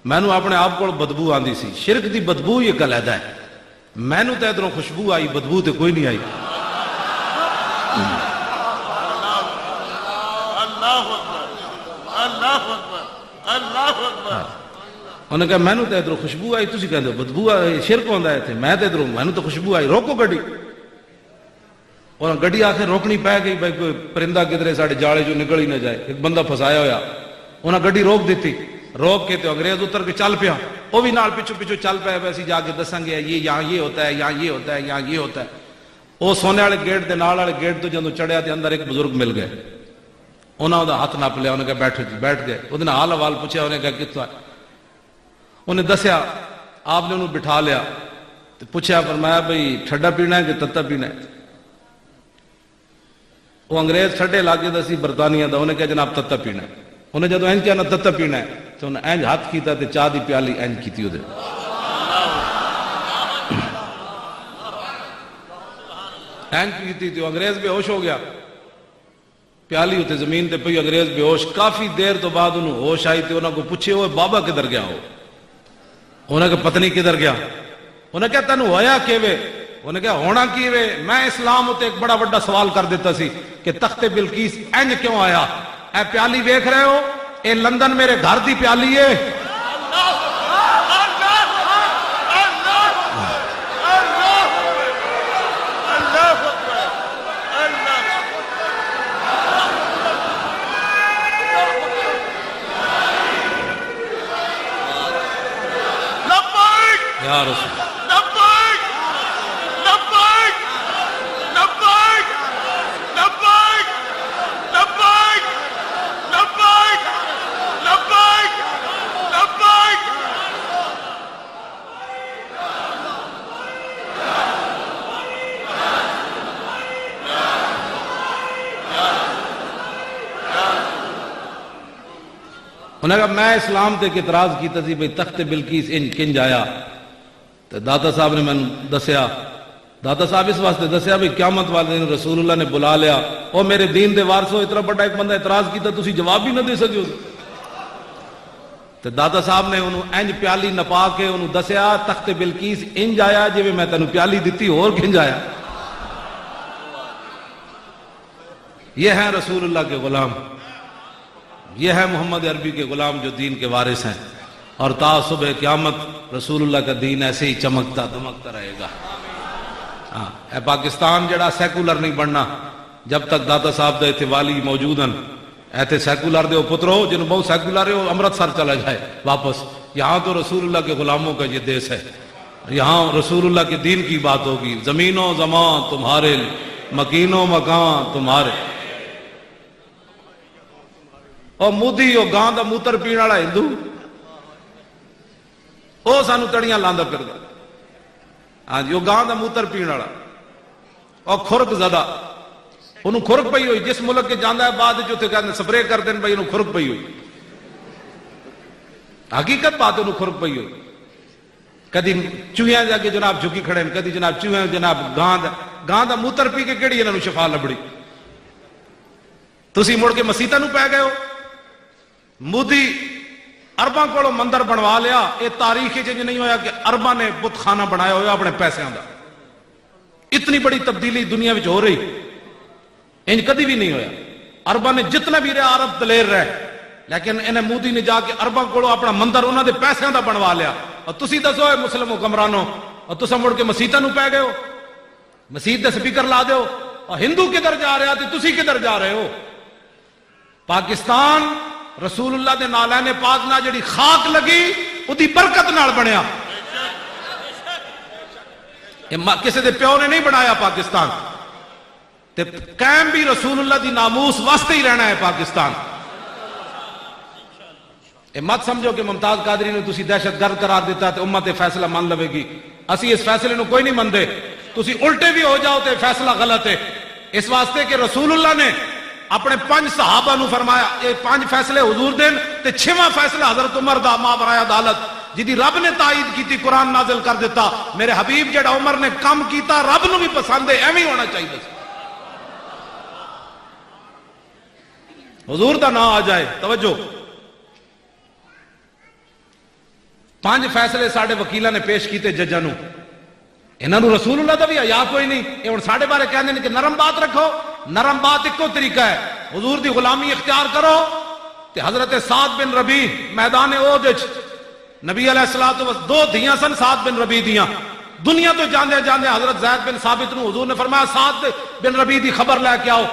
میں نو اپنے آپ کو بدبو آندی سی، شرک دی بدبو یہ علیحدہ ہے، میں نو تے ادھروں خوشبو آئی، بدبو تے کوئی نہیں آئی۔ اللہ اکبر، اللہ اکبر، اللہ اکبر۔ انہوں نے کہا میں نو تے ادھروں خوشبو آئی، تسی کہندے ہو بدبو آئی، شرک ہوندا ہے تے میں تے ادھروں میں نو تے خوشبو آئی، روکو گڈی۔ اور گڈی آخر روکنی پہ گئی، بھائی کوئی پرندہ کدھرے ساڑھے جاڑے جو نکل ہی نہ جائے، ایک بندہ پھسایا ہویا، انہاں گڈی روک دیتی، روک کے تو انگریز اتر کے چل پیا، وہ بھی نال پیچھو پیچھو چل پیا، ویسے جا کے دسیں گے یہ یہاں یہ ہوتا ہے، یہاں یہ ہوتا ہے، یہاں یہ ہوتا ہے۔ وہ سونے والے گیٹ دے نال والے گیٹ تو جدوں چڑھیا تے اندر ایک بزرگ مل گئے، انہاں دا ہاتھ نپ لیا، انہوں نے کہا بیٹھو جی، بیٹھ گئے، انہوں نے حال حوال پوچھا، انہوں نے کہا کتوں ہے، انہیں دسیا، آپ نے انہوں بٹھا لیا تو پوچھا، فرمایا بھئی ٹھڈا پینا ہے کہ تتا پینا ہے؟ وہ انگریز ٹھڈے علاقے دا سی برطانیہ دا، انہیں کہا جناب تتا پینا ہے۔ انہیں جدو اینج کیا نا تتا پینا ہے تو انہیں اینج ہاتھ کیتا تے چاہ دی پیالی اینج کیتی ہو دے، اینج کیتی تے انگریز بے ہوش ہو گیا، پیالی ہوتے زمین تے پئی، انگریز بے ہوش، کافی دیر تو بعد انہوں ہوش آئی تے انہوں کو پوچھے ہوئے بابا کدھر گیا ہو؟ انہوں نے کہا پتہ نہیں کدھر گیا۔ انہوں نے کہا تینوں ہویا کیوے؟ انہوں نے کہا ہونا کیوے، میں اسلام ہوتے ایک بڑا بڑا سوال کر دیتا سی کہ تخت بلقیس اینج کیوں آیا؟ اے پیالی دیکھ رہے ہو، اے لندن میرے گھر دی پیالی ہے، یا رسول انہوں نے کہا میں اسلام تے اعتراض کیتا سی بھئی تخت بلقیس انج کنج آیا، تو داتا صاحب نے میں دسیا، داتا صاحب اس واسطے دسیا بھئی قیامت والے دن رسول اللہ نے بلا لیا، او میرے دین دے وارثو اتنا بڑا ایک بندہ اعتراض کیتا تسی جواب بھی نہ دے سکے ہو۔ تو داتا صاحب نے انہوں انج پیالی نپا کے انہوں دسیا تخت بلقیس انج آیا جی میں تینوں پیالی دیتی اور کنج آیا۔ یہ ہیں رسول اللہ کے غلام، یہ ہے محمد عربی کے غلام جو دین کے وارث ہیں، اور تا صبح قیامت رسول اللہ کا دین ایسے ہی چمکتا دمکتا رہے گا۔ اے پاکستان جڑا سیکولر نہیں بننا جب تک داتا صاحب دے تھے والی موجود ہیں، ایتھے سیکولر دے پترو جنہوں بہت سیکولر ہے وہ امرتسر چلا جائے واپس، یہاں تو رسول اللہ کے غلاموں کا یہ دیس ہے، یہاں رسول اللہ کے دین کی بات ہوگی، زمین و زمان تمہارے، مکین و مکان تمہارے۔ اور مودی وہ گاں دا موتر پینے والا ہندو، وہ سانو تڑیاں لاندا پھردا، ہاں جی وہ گاں دا موتر پینے والا، اور خرک زدہ، انہوں خرک پئی ہوئی، جس ملک کے جاندہ ہے بعد جو تھے کہتے سپرے کر دیں بھائی انہوں خرک پئی ہوئی، حقیقت بات انہوں خرک پئی ہوئی، کدی چوہیاں جا کے جناب جھکی کھڑے ہیں، کدی جناب چوہیاں جناب گاں دا موتر پی کے کیڑی انہوں شفا لبڑی، تسی مڑ کے مسیطہ نو پہ گئے ہو۔ مودی ارباں کو مندر بنوا لیا، یہ تاریخ چینج نہیں ہویا کہ ارباں نے بت خانہ بنایا ہویا اپنے پیسے دا، اتنی بڑی تبدیلی دنیا میں ہو رہی، انج کدی بھی نہیں ہویا، ارباں نے جتنا بھی رہا عرب دلیر رہے، لیکن انہیں مودی نے جا کے ارباں کو اپنا مندر انہوں نے پیسے دا بنوا لیا، اور تسی دسو ہے مسلم حکمرانوں، اور تسا مڑ کے مسیطہ نو پہ گئے ہو، مسیط دے سپیکر لا دے ہو، اور ہندو کدھر جا رہے تھے تسی کدھر جا رہے ہو؟ پاکستان رسول اللہ دے نالین پاک نہ جڑی خاک لگی اودی برکت نال بنیا. کسی دے پیو نے نہیں بنایا پاکستان تے قائم بھی رسول اللہ دی ناموس واسطے ہی رہنا ہے پاکستان. اے مت سمجھو کہ ممتاز قادری نے تسی دہشت گرد قرار دیتا تے امت فیصلہ مان لوے گی. اسی اس فیصلے نو کوئی نہیں مندے. تسی الٹے بھی ہو جاؤ تے فیصلہ غلط ہے. اس واسطے کہ رسول اللہ نے اپنے 5 صحابہ نو فرمایا یہ 5 فیصلے حضور دین تے 6واں فیصلہ حضرت عمر دا ما برائے عدالت جدی رب نے تائید کیتی قرآن نازل کر دیتا. میرے حبیب جڑا عمر نے کم کیتا رب نو بھی پسند ہے ایویں ہونا چاہیے. حضور دا نام آ جائے. توجہ 5 فیصلے ساڈے وکیلاں نے پیش کیتے ججاں نو. انہاں نو رسول اللہ دا بھی حیا کوئی نہیں. یہ ہن ساڈے بارے کہندے نے کہ نرم بات رکھو. نرم بات ایک طریقہ ہے حضور دی غلامی اختیار کرو. تے حضرت سعد بن ربیع میدان احد وچ نبی علیہ الصلوۃ والسلام 2 دھیاں سن سعد بن ربیع دیاں. دنیا تو جاندے جاندے حضرت زید بن ثابت نو حضور نے فرمایا سعد بن ربیع دی خبر لے کے آؤ.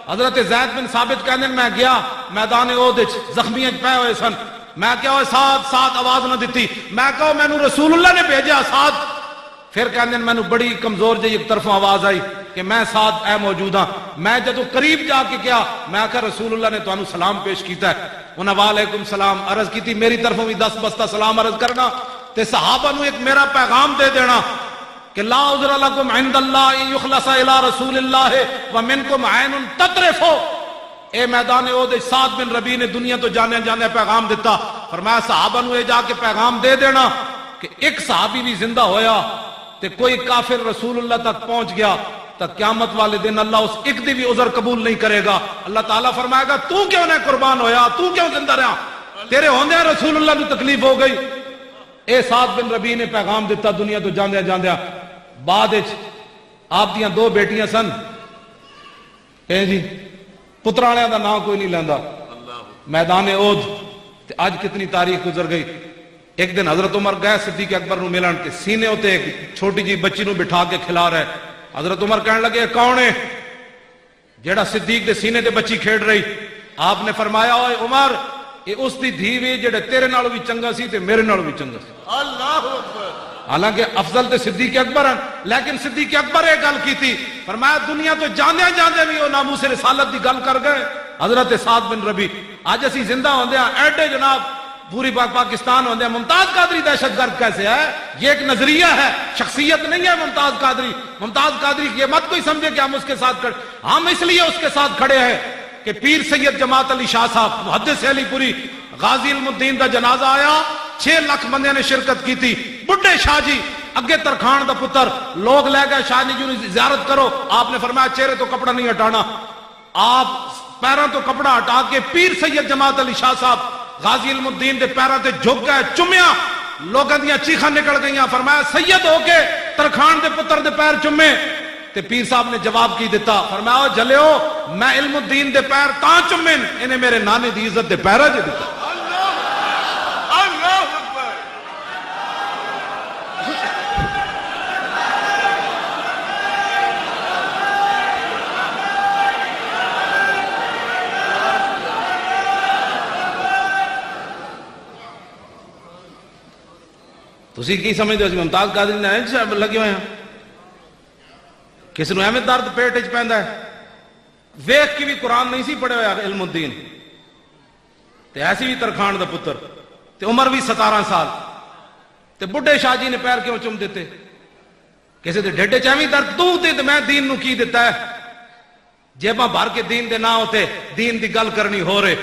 حضرت زید بن ثابت کہندے میں گیا میدان احد وچ زخمیاں پے ہوئے سن. میں کیا ہوئے سعد آواز نہ دیتی. میں کہو مینوں رسول اللہ نے بھیجا سعد. پھر کہندے مینوں بڑی کمزور جہی ایک طرفوں آواز آئی کہ میں سعد اے موجود ہاں. میں جدوں قریب جا کے کیا میں کہا رسول اللہ نے تانوں سلام پیش کیتا ہے. انہاں وعلیکم سلام عرض کیتی. میری طرفوں بھی 10 بستہ سلام عرض کرنا تے صحابہ نو ایک میرا پیغام دے دینا کہ لا عذر لکم عند اللہ ان یخلص الی رسول اللہ ومنکم عین تطرف. اے میدان احد سعد بن ربیع نے دنیا تو جانے جانے پیغام دیتا. فرمایا صحابہ نو اے جا کے پیغام دے دینا کہ ایک صحابی بھی زندہ ہویا تے کوئی کافر رسول اللہ تک پہنچ گیا تو قیامت والے دن اللہ اس ایک دی بھی عذر قبول نہیں کرے گا. اللہ تعالیٰ فرمائے گا تو کیوں نہ قربان ہویا, تو کیوں زندہ رہا, تیرے ہوندے رسول اللہ کو تکلیف ہو گئی. اے سعد بن ربیع نے پیغام دیتا دنیا تو جاندے جاندے. بعد آپ دیاں 2 بیٹیاں سن. جی پترانیاں دا نام کوئی نہیں لیندا. میدان احد تے آج کتنی تاریخ گزر گئی. ایک دن حضرت عمر گئے صدیق اکبر نو ملن کے سینے ہوتے ایک چھوٹی جی بچی نو بٹھا کے کھلا رہے. حضرت عمر کہنے لگے کون ہے جیڑا صدیق دے سینے دے بچی کھیڑ رہی. آپ نے فرمایا اوے عمر یہ اس دی دھی وی جڑے تیرے نال بھی چنگا سی تے میرے نال بھی چنگا سی. اللہ اکبر. حالانکہ افضل تے صدیق اکبر ہیں لیکن صدیق اکبر ایک گل کی تھی. فرمایا دنیا تو جاندے جاندے بھی وہ ناموس رسالت دی گل کر گئے حضرت سعد بن ربیع. اج اسی زندہ ہوندے ہیں ایڈے جناب پوری پاکستان ہوندے ہیں. ممتاز قادری دہشت گرد کیسے ہے؟ یہ ایک نظریہ ہے, شخصیت نہیں ہے ممتاز قادری. ممتاز قادری یہ مت کوئی سمجھے کہ ہم اس کے ساتھ کھڑے. ہم اس لیے اس کے ساتھ کھڑے ہیں کہ پیر سید جماعت علی شاہ صاحب محدث علی پوری غازی علم الدین کا جنازہ آیا. 6 لاکھ بندے نے شرکت کی تھی. بڈھے شاہ جی اگے ترخان دا پتر لوگ لے گئے شاہ جی کی زیارت کرو. آپ نے فرمایا چہرے تو کپڑا نہیں ہٹانا. آپ پیروں تو کپڑا ہٹا کے پیر سید جماعت علی شاہ صاحب غازی علم الدین دے پیروں تے جھک گئے, چومیا. لوگاں دیاں چیخاں نکل گئیاں. فرمایا سید ہو کے ترخان دے پتر دے پیر چومے. تے پیر صاحب نے جواب کی دیتا. فرمایا جلیو میں علم الدین دے پیر تاں چومے انہیں میرے نانے دی عزت دے پیرا جے دیتا. اللہ اکبر. تسی کی سمجھتے ہو ممتاز قادری نے لگے ہوئے ہیں کسی نو ایویں درد پیٹ وچ پیندا ہے. ویکھ کے بھی قرآن نہیں سی پڑھے ہویا علم الدین تے ایسی بھی ترخان دا پتر تے عمر بھی 17 سال تے بڈھے شاہ جی نے پیر کیوں چم دیتے؟ کسی دے ڈھڈے چ ایویں درد تو تے میں دین نو کی دیتا ہے. جیباں بھر کے دین دے نہ ہوتے دین دی گل کرنی ہو رہے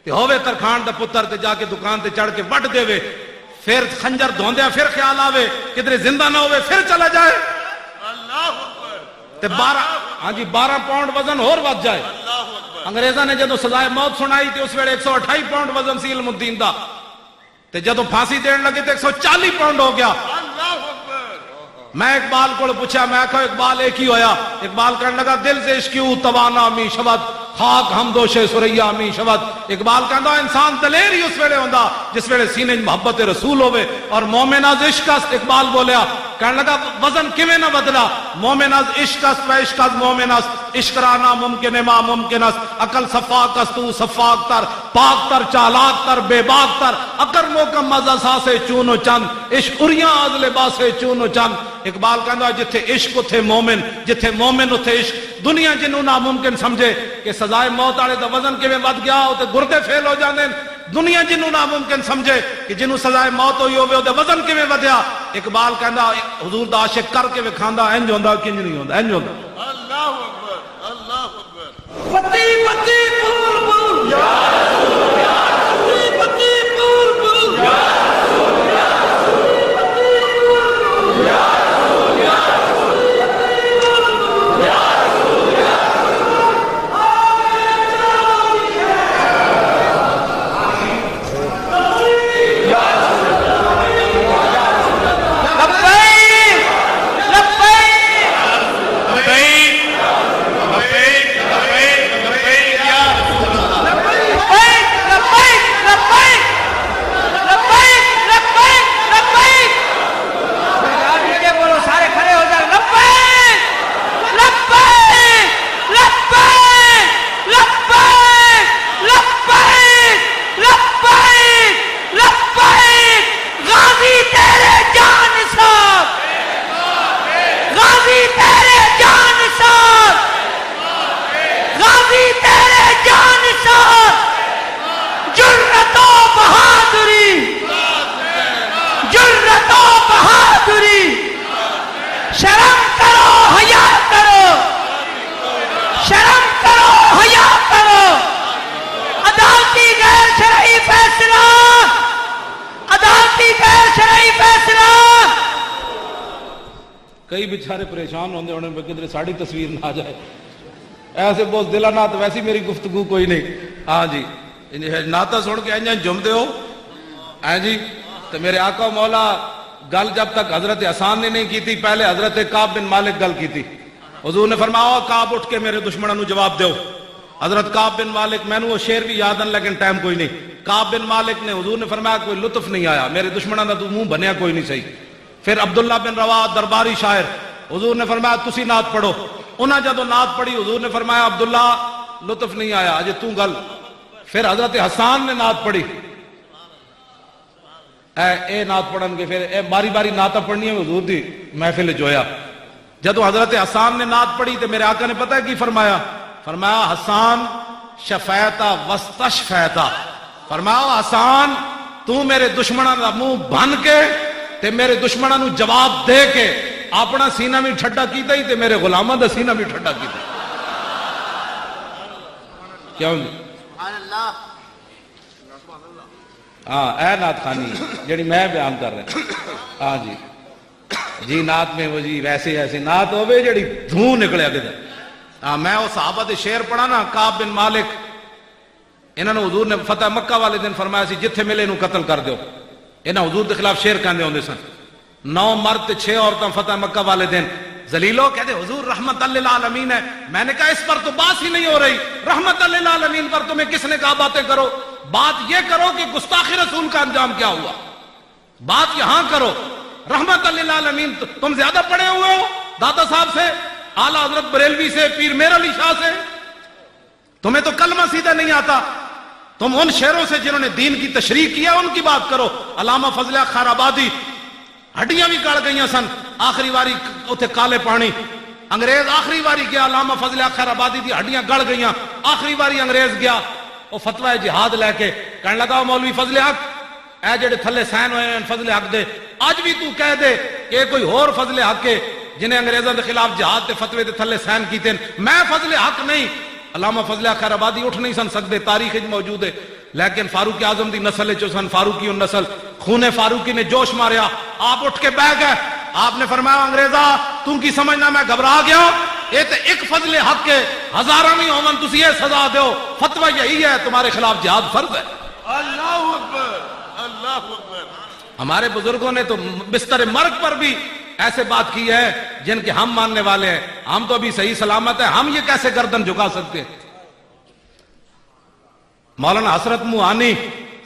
تے ہووے ترخان دا پتر تے جا کے دکان تے چڑھ کے وڈ دے وے. پھر خنجر دھوندیا پھر خیال آوے کدھر زندہ نہ ہوئے پھر چلا جائے. اللہ اکبر. تے 12 پاؤنڈ وزن اور ود جائے. اللہ اکبر. انگریزاں نے جدو سزائے موت سنائی تے اس ویلے 128 پاؤنڈ وزن سی علم الدین دا تے جدو پھانسی دین لگے تے 140 پاؤنڈ ہو گیا. اللہ اکبر. میں اقبال کو پوچھا میں کہا اقبال ایک ہی ہویا. اقبال کہنے لگا دل سے عشقیو توانا می شبد خاک ہم دوشے سریا می شبد. اقبال کہندا انسان دلیر ہی اس ویلے ہوندا جس ویلے سینے محبت رسول ہوے اور مومن از عشق. اقبال بولیا کہنے لگا وزن کیویں نہ بدلا، مومن از عشق است و عشق از مومن است، عشق را ناممکن ما ممکن است، عقل صفاک است تو صفاک تر، پاک تر چالاک تر بے باک تر، اگر موکم از اساس چون و چند، عشق اریاں از لباس چون و چند۔ اقبال کہندا جتھے عشق اتھے مومن، جتھے مومن اتھے عشق۔ دنیا جنوں ناممکن سمجھے کہ سزائے موت والے دا وزن کیویں ود گیا تے گردے فیل ہو جاندے، دنیا جنوں ناممکن سمجھے کہ جنوں سزائے موت ہوئی ہوے تے وزن کیویں ودیا، اقبال کہندا حضور دا عاشق کر کے وکھاندا انج ہوندا کنج نہیں ہوندا، انج ہوندا۔ اللہ اکبر، اللہ اکبر۔ پتی پتی پور پور یا رسول یا رسول، پتی پور پور یا رسول یا رسول، پتی پور پور یا رسول یا رسول، یا رسول یا رسول، آمین چاہیے یا رسول لبیک لبیک شرم کرو حیا کرو، شرم کرو حیا کرو، عدالتی غیر شرعی فیصلہ، عدالتی غیر شرعی فیصلہ۔ کئی بیچارے پریشان ہوندے ہونے پہ کدھر ساڑی تصویر نہ آ جائے، ایسے بہت دلہ نات ویسی میری گفتگو کوئی نہیں۔ ہاں جی ناتا سن کے انجن جمدے ہو جی، تو میرے آقا و مولا گل جب تک حضرت حسان نے نہیں کی تھی، پہلے حضرت کعب بن مالک گل کی تھی۔ حضور نے فرمایا کعب اٹھ کے میرے دشمنوں نو جواب دیو۔ حضرت کعب بن مالک، میں نے وہ شعر بھی یاد ہے لیکن ٹائم کوئی نہیں۔ کعب بن مالک نے حضور نے فرمایا کوئی لطف نہیں آیا، میرے دشمنوں دا تو منہ بنیا کوئی نہیں صحیح۔ پھر عبداللہ بن رواح درباری شاعر، حضور نے فرمایا تسی نعت پڑھو، انہاں جدو نعت پڑھی حضور نے فرمایا عبداللہ لطف نہیں آیا اجے تو گل۔ پھر حضرت حسان نے نعت پڑھی، اے نعت پڑھن گے، پھر اے باری باری نعتاں پڑھنی ہے حضور دی محفل جویا۔ جدو حضرت حسان نے نعت پڑھی تو میرے آقا نے پتہ ہے کی فرمایا؟ فرمایا حسان شفیتا وستشفیتا، فرمایا حسان تو میرے دشمنوں دا منہ بن کے تے میرے دشمنوں نو جواب دے کے اپنا سینہ بھی ٹھڈا کیتا ہی تے میرے غلاماں دا سینہ بھی ٹھڈا کیتا۔ کیوں جی؟ ہاں اے نعت خانی جڑی میں بیان کر رہا ہاں جی جی نعت میں وہ جی ویسے ایسی نعت ہوئے جڑی دھوں نکلے کدھر۔ ہاں میں وہ صحابہ دے شعر پڑھا نا، کعب بن مالک انہوں نے حضور نے فتح مکہ والے دن فرمایا سی جتھے ملے انہوں قتل کر دیو، انہاں حضور دے خلاف شعر کہندے ہوندے سن۔ 9 مرد تے 6 عورتاں فتح مکہ والے دن ذلیلو کہتے حضور رحمت للعالمین ہے، میں نے کہا اس پر تو بات ہی نہیں ہو رہی، رحمت للعالمین پر تمہیں کس نے کہا باتیں کرو؟ بات یہ کرو کہ گستاخی رسول کا انجام کیا ہوا، بات یہاں کرو۔ رحمت للعالمین تم زیادہ پڑے ہوئے ہو داتا صاحب سے، اعلیٰ حضرت بریلوی سے، پیر میر علی شاہ سے، تمہیں تو کلمہ سیدھا نہیں آتا۔ تم ان شہروں سے جنہوں نے دین کی تشریح کیا ان کی بات کرو۔ علامہ فضل حق خیر آبادی ہڈیاں بھی گڑ گئیاں سن، آخری واری اتنے کالے پانی انگریز آخری واری گیا، علامہ فضل حق خیر آبادی دی ہڈیاں گڑ گئیاں، آخری واری انگریز گیا وہ فتوی جہاد لے کے کہنے لگا مولوی فضل حق اے جڑے تھلے سائن ہوئے ہیں فضل حق دے، اج بھی تو کہہ دے کہ کوئی اور فضل حق ہے جنہیں انگریزوں کے خلاف جہاد تے فتوی دے تھلے سائن کیتے ہیں، میں فضل حق نہیں۔ علامہ فضل حق خیر آبادی اٹھ نہیں سن سکتے، تاریخ موجود ہے، لیکن فاروق اعظم دی نسل چو سن، فاروقی نسل، خون فاروقی نے جوش ماریا، آپ اٹھ کے بیٹھ گئے، آپ نے فرمایا انگریزا تم کی سمجھنا میں گھبرا گیا، یہ تو ایک فضل حق ہے، ہزاراں بھی ہومن تسی یہ سزا دیو، فتوی یہی ہے تمہارے خلاف جہاد فرض ہے۔ اللہ اکبر، اللہ اکبر۔ ہمارے بزرگوں نے تو بستر مرگ پر بھی ایسے بات کی ہے جن کے ہم ماننے والے ہیں، ہم تو ابھی صحیح سلامت ہیں، ہم یہ کیسے گردن جھکا سکتے ہیں؟ مولانا حسرت موہانی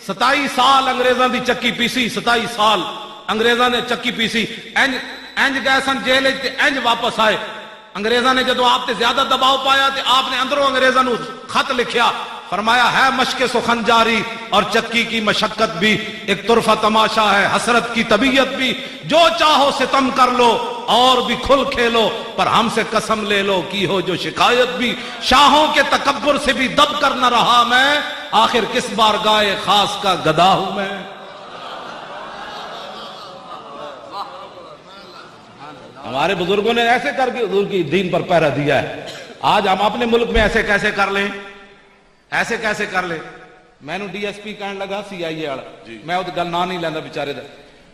27 سال انگریزاں دی چکی پیسی، 27 سال انگریزاں نے چکی پیسی، انج گئے سن جیل تے انج واپس آئے. انگریزاں نے جدو آپ تے زیادہ دباؤ پایا تے آپ نے اندروں انگریزاں نو خط لکھیا, فرمایا ہے مشق سخن جاری اور چکی کی مشقت بھی, ایک طرفہ تماشا ہے حسرت کی طبیعت بھی, جو چاہو ستم کر لو اور بھی کھل کھیلو, پر ہم سے قسم لے لو کی ہو جو شکایت بھی, شاہوں کے تکبر سے بھی دب کر نہ رہا میں, آخر کس بارگاہ خاص کا گدا ہوں میں. ہمارے بزرگوں نے ایسے کر کے حضور کی دین پر پہرا دیا ہے. آج ہم اپنے ملک میں ایسے کیسے کر لیں, ایسے کیسے کر لیں. میں نے ڈی ایس پی کہنے لگا CIA والا, میں وہ گل نہ نہیں لینا بیچارے دا,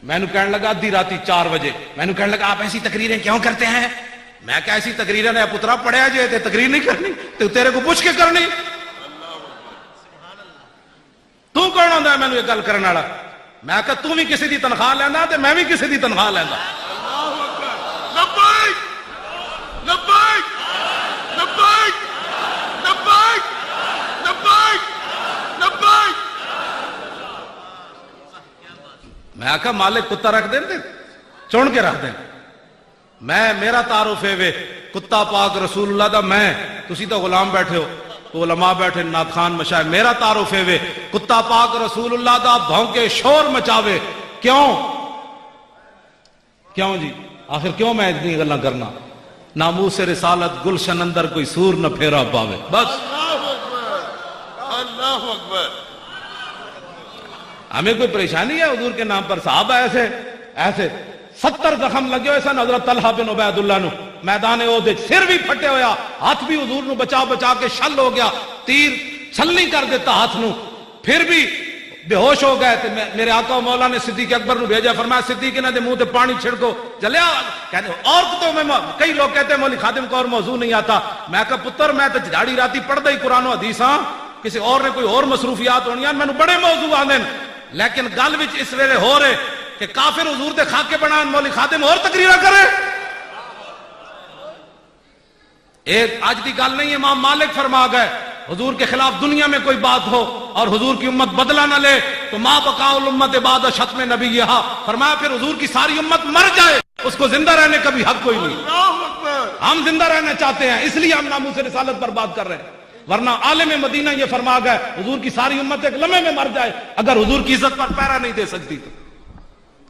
میں نے کہنے لگا ادھی راتی 4 بجے, میں نے کہنے لگا آپ ایسی تقریریں کیوں کرتے ہیں. میں کہ ایسی تقریریں نے پترا پڑھیا جے تے تقریر نہیں کرنی تو تیرے کو پوچھ کے کرنی, تو کون ہوندا ہے مینوں یہ گل کرن والا. میں کہ تو بھی کسی دی تنخواہ لیندا تے میں بھی کسی دی تنخواہ لیندا. لبیک لبیک لبیک لبیک لبیک لبیک. میں آکھا مالک کتا رکھ دیں چون کے رکھ دیں. میں میرا تعارف ہے وے کتا پاک رسول اللہ دا, میں تسی تو غلام بیٹھے ہو, تو علماء بیٹھے نعت خان مشاہد, میرا تعارف ہے وے کتا پاک رسول اللہ دا بھونکے شور مچاوے. کیوں کیوں جی, آخر کیوں میں اتنی گلاں کرنا. ناموس رسالت گلشن اندر کوئی سور نہ پھیرا پاوے. بس اللہ اکبر اللہ اکبر. ہمیں کوئی پریشانی ہے حضور کے نام پر. صحابہ ایسے ایسے 70 زخم لگے ہوئے سن حضرت طلحہ بن عبید اللہ نو میدان احد, سر بھی پھٹے ہویا, ہاتھ بھی حضور نو بچا بچا کے شل ہو گیا, تیر چھلنی کر دیتا ہاتھ نو, پھر بھی بے ہوش ہو گئے. میرے آقا و مولا نے صدیق اکبر نو بھیجا, فرمایا صدیق انہاں دے منہ تے پانی چھڑکو. چلیا کہتے عورتوں میں, کئی لوگ کہتے ہیں مولوی خادم کو اور موضوع نہیں آتا. میں کہا پتر میں تو جھاڑی راتی پڑھدا ہی قرآن و حدیث ہاں, کسی اور نے کوئی اور مصروفیات ہونی ہیں, مینوں بڑے موضوع آندے ہیں. لیکن گل وچ اس ویلے ہو رہے کہ کافر حضور دے خاکے بنان مولوی خادم اور تقریرا کرے. ایک آج دی گل نہیں, امام مالک فرما گئے حضور کے خلاف دنیا میں کوئی بات ہو اور حضور کی امت بدلہ نہ لے تو ما بقاء الامت بعد شتم نبیہا, فرمایا پھر حضور کی ساری امت مر جائے, اس کو زندہ رہنے کا بھی حق کوئی نہیں. اللہ اکبر. ہم زندہ رہنا چاہتے ہیں, اس لیے ہم ناموس رسالت پر بات کر رہے ہیں. ورنہ عالم مدینہ یہ فرما گئے حضور کی ساری امت ایک لمحے میں مر جائے اگر حضور کی عزت پر پیرا نہیں دے سکتی. تو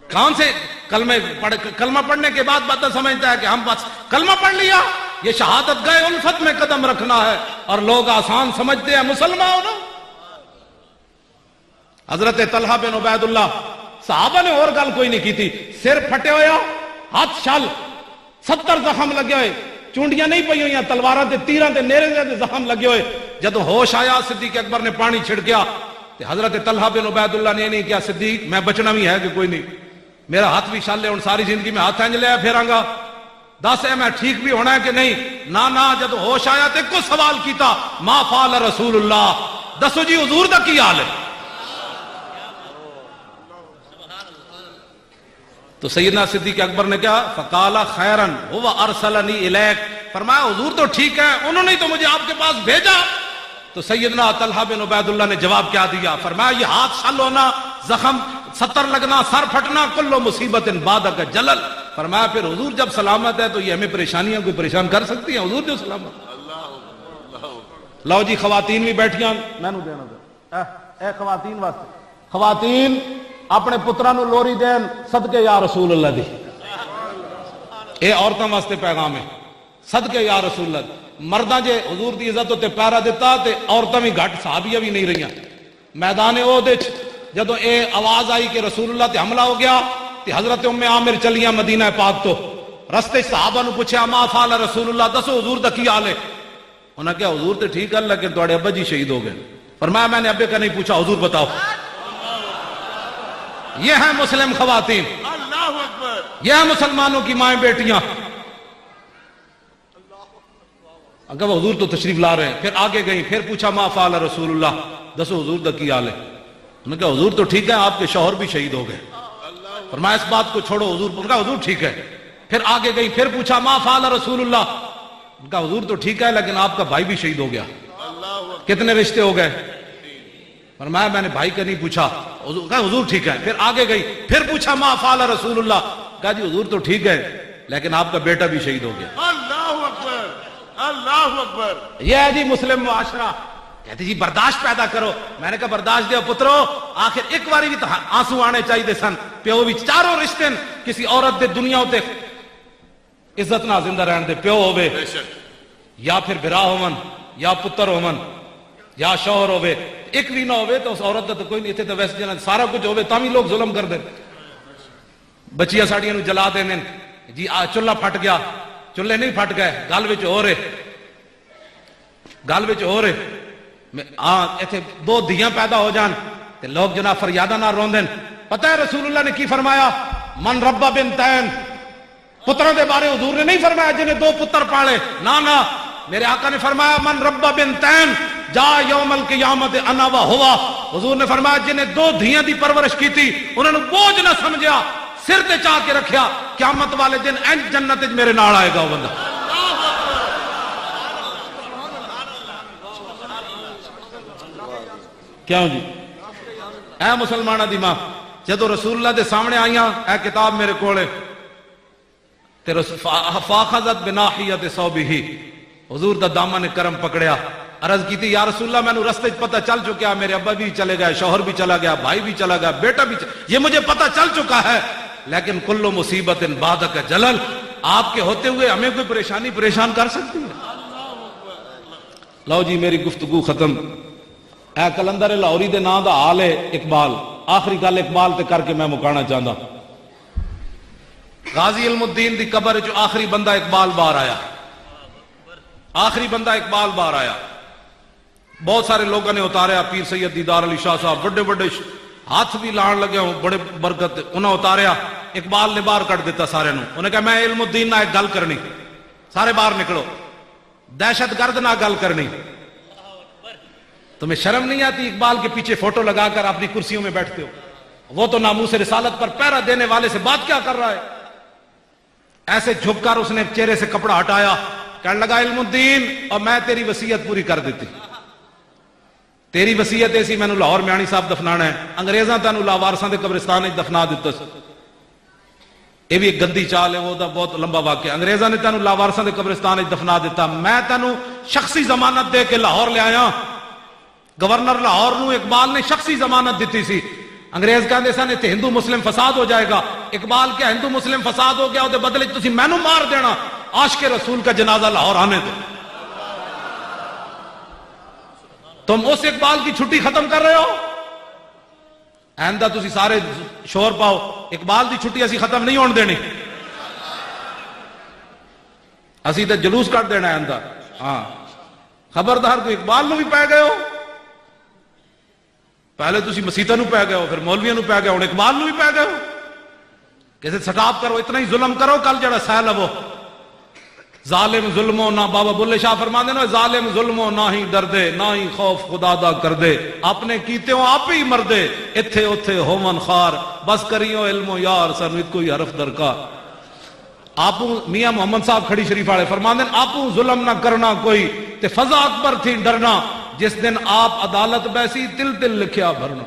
کون سے کلمہ پڑھنے کے بعد بات سمجھتا ہے کہ ہم بس کلمہ پڑھ لیا, یہ شہادت گئے الفت میں قدم رکھنا ہے, اور لوگ آسان سمجھتے ہیں مسلمان ہونا. حضرت طلحہ بن عبید اللہ, صحابہ نے اور گل کوئی نہیں کی تھی, سر پھٹے ہویا, ہاتھ شل, 70 زخم لگے ہوئے, چونڈیاں نہیں پئی ہوئی, تلواراں تے تیراں تے نیرے دے زخم لگے ہوئے. جدو ہوش آیا صدیق اکبر نے پانی چھڑکیا تے حضرت طلحہ بن عبید اللہ نے نہیں کیا, صدیق میں بچنا بھی ہے کہ کوئی نہیں, میرا ہاتھ بھی شل ہے, ہن ساری زندگی میں ہاتھ انج لیا پھیراں گا, دس ہے میں ٹھیک بھی ہونا ہے کہ نہیں. نہ جدو ہوش آیا تے کو سوال کیتا, ما فعل رسول اللہ, دسو جی حضور دا کی حال ہے. تو سیدنا صدیق اکبر نے کیا, فقال خیرن هو ارسلنی الیک, فرمایا حضور تو ٹھیک ہے, انہوں نے تو مجھے آپ کے پاس بھیجا. تو سیدنا طلحہ بن عبید اللہ نے جواب کیا دیا, فرمایا یہ ہاتھ شل ہونا, زخم 70 لگنا, سر پھٹنا, کل مصیبت بعدک جلل. فرمایا پھر حضور جب سلامت ہے تو یہ ہمیں پریشانیاں کوئی پریشان کر سکتی ہیں, حضور جو سلامت. لو جی خواتین بھی بیٹھیاں, میں نو دینا دے اے خواتین واسطے, خواتین اپنے پترا نو لوری دین صدقے یا رسول اللہ دی, اے عورتاں واسطے پیغام ہے, صدقے یا رسول اللہ. مرداں جے حضور دی عزت تے پیرا دیتا تے عورتاں بھی گھٹ, صحابیہ بھی نہیں رہیاں. میدان احد وچ جدو اے آواز آئی کہ رسول اللہ تے حملہ ہو گیا تے حضرت ام عامر چلیاں مدینہ پاک تو, رستے صحابہ نو پوچھا ما فعل رسول اللہ, دسو حضور دا کی حال ہے. انہاں کہا حضور تے ٹھیک ہے لیکن تواڈے ابا جی شہید ہو گئے. فرمایا میں نے ابے کا نہیں پوچھا, حضور بتاؤ. یہ ہیں مسلم خواتین, اللہ اکبر. یہ ہیں مسلمانوں کی مائیں بیٹیاں. اگر حضور تو تشریف لا رہے ہیں, پھر آگے گئیں, پھر پوچھا ما فعل رسول اللہ, دسو حضور دا کی حال ہے. انہوں نے کہا حضور تو ٹھیک ہے, آپ کے شوہر بھی شہید ہو گئے. فرمایا اس بات کو چھوڑو, حضور نے کہا حضور ٹھیک ہے. پھر آگے گئی, پھر پوچھا ما فعل رسول اللہ, انہوں نے کہا حضور تو ٹھیک ہے لیکن آپ کا بھائی بھی شہید ہو گیا. کتنے رشتے ہو گئے؟ فرمایا میں نے بھائی کا نہیں پوچھا. حضور کہا حضور ٹھیک ہے. پھر آگے گئی, پھر پوچھا ما فعل رسول اللہ, کہا جی حضور تو ٹھیک ہے لیکن آپ کا بیٹا بھی شہید ہو گیا. اللہ اکبر اللہ اکبر. یہ ہے جی مسلم معاشرہ. کہتے جی برداشت پیدا کرو. میں نے کہا برداشت دیو پترو, آخر ایک باری بھی تو آنسو آنے چاہیے سن. پیو بھی چاروں رشتے کسی عورت دے دنیا ہوتے عزت نہ زندہ رہن دے. پیو ہوئے بے شک یا پھر برا ہومن یا پتر ہومن یا شوہر ہوئے, ایک بھی نہ ہوئے تو اس عورت دا تو کوئی نہیں. اتنے تو ویسے جنا سارا کچھ ہوئے تامی لوگ ظلم کر دیں. بچیاں ساڑیاں نو جلا دیں جی چولہا پھٹ گیا, چولہے نہیں پھٹ گئے, گل وچ ہو رہے گل وچ ہو رہے ایتھے دو دھیاں پیدا ہو جان تے لوگ جناب فریادہ نہ روندن. پتہ ہے رسول اللہ نے کی فرمایا؟ من ربا بنتین. پتروں دے بارے حضور نے نہیں فرمایا جنہیں دو پتر پالے, نہ میرے آقا نے فرمایا من ربا بنتین جا یوم القیامت انا و ہوا. حضور نے فرمایا جنہیں دو دھیاں دی پرورش کی تھی انہوں نے بوجھ نہ سمجھا, سر تے چاہ کے رکھیا, قیامت والے دن انج جنت میرے نال آئے گا وہ بندہ. کیوں جی اے مسلمانہ دی ماں, جدو رسول اللہ دے سامنے آئیاں اے کتاب میرے کولے تے فاخذت بناحیت ثوبہ, حضور دا دامن کرم پکڑیا, عرض کی تھی یا رسول اللہ میں نے رستے پتہ چل چکا, میرے ابا بھی چلے گئے, شوہر بھی چلا گیا, بھائی بھی چلا گیا, بیٹا بھی یہ مجھے پتہ چل چکا ہے, لیکن کل مصیبت بعدک جلل, آپ کے ہوتے ہوئے ہمیں کوئی پریشانی پریشان کر سکتی ہے؟ لو جی میری گفتگو ختم. اے کلندر لاہوری دے نام دا حال ہے اقبال. آخری گل اقبال تے کر کے میں مکانا چاہتا. غازی علم الدین دی قبر جو آخری بندہ اقبال باہر آیا, آخری بندہ اقبال باہر آیا. بہت سارے لوگوں نے اتاریا, پیر سید دیدار علی شاہ صاحب بڑے بڑے ہاتھ بھی لان لگے ہوں, بڑے برکت, انہیں اتاریا. اقبال نے باہر کٹ دیتا سارے نو. انہیں کہا میں علم الدین نہ ایک گل کرنی, سارے باہر نکلو, دہشت گرد نہ گل کرنی. تمہیں شرم نہیں آتی اقبال کے پیچھے فوٹو لگا کر اپنی کرسیوں میں بیٹھتے ہو؟ وہ تو ناموس رسالت پر پہرا دینے والے سے بات کیا کر رہا ہے؟ ایسے جھک کر اس نے چہرے سے کپڑا ہٹایا, کہنے لگا علم الدین اور میں تیری وصیت پوری کر دیتی. تیری وصیت ایسی میں نے لاہور میانی صاحب دفنانا ہے, انگریزاں تینوں لاوارساں دے قبرستان وچ دفنا دتا. یہ بھی ایک گندی چال ہے, وہ دا بہت لمبا واقعہ. انگریزاں نے تینوں لاوارساں دے قبرستان وچ دفنا دیتا, میں تینوں شخصی ضمانت دے کے لاہور لے آیا. گورنر لاہور نو اقبال نے شخصی ضمانت دیتی سی. انگریز کہندے سن تے ہندو مسلم فساد ہو جائے گا. اقبال کیا ہندو مسلم فساد ہو گیا, وہ بدلے تسی مینوں مار دینا, عاشق رسول کا جنازہ لاہور آنے دو. تم اس اقبال کی چھٹی ختم کر رہے ہو. آئندہ تسی سارے شور پاؤ, اقبال دی چھٹی اسی ختم نہیں ہون دینی, اسی تے جلوس کر دینا آئندہ. ہاں خبردار, کوئی اقبال نو بھی پہ گئے ہو, پہلے تسی مسیتہ نو پہ گئے ہو, پھر مولویوں نو پہ گئے ہو, اقبال نو بھی پہ گئے ہو. کیسے سٹاپ کرو, اتنا ہی ظلم کرو, کل جڑا سیل وہ ظالم ظلمو نہ, بابا بلے شاہ فرما دے نا, ظالم ظلمو نہ ہی ڈردے نہ ہی خوف خدا دا کر دے, اپنے کیتے ہوں آپ ہی مردے, اتھے اتھے ہومن خار, بس کریو علم و یار سن کوئی حرف درکار. آپ میاں محمد صاحب کھڑی شریف والے فرما دے آپ ظلم نہ کرنا کوئی, تے فضا اکبر تھی ڈرنا, جس دن آپ عدالت بیسی تل تل لکھیا بھرنا.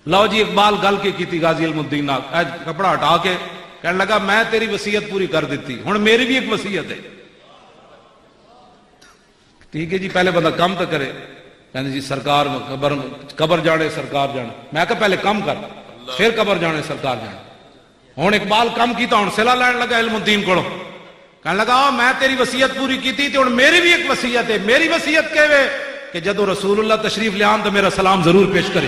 لو جی اقبال گل کی تھی غازی علم الدین کپڑا ہٹا کے کہنے لگا میں تیری وصیت پوری کر دیتی, ہن میری بھی ایک وصیت ہے. ٹھیک ہے جی, پہلے بندہ کام تو کرے. کہنے جی سرکار قبر جانے سرکار جانے. میں کہا پہلے کام کر پھر قبر جانے سرکار جانے. ہن اقبال کام کیتا, ہن صلہ لین لگا علم الدین کو, کہنے لگا میں تیری وصیت پوری کی تھی, ہن میری بھی ایک وصیت ہے. میری وصیت کہ جدو رسول اللہ تشریف لے آن تو میرا سلام ضرور پیش کرے.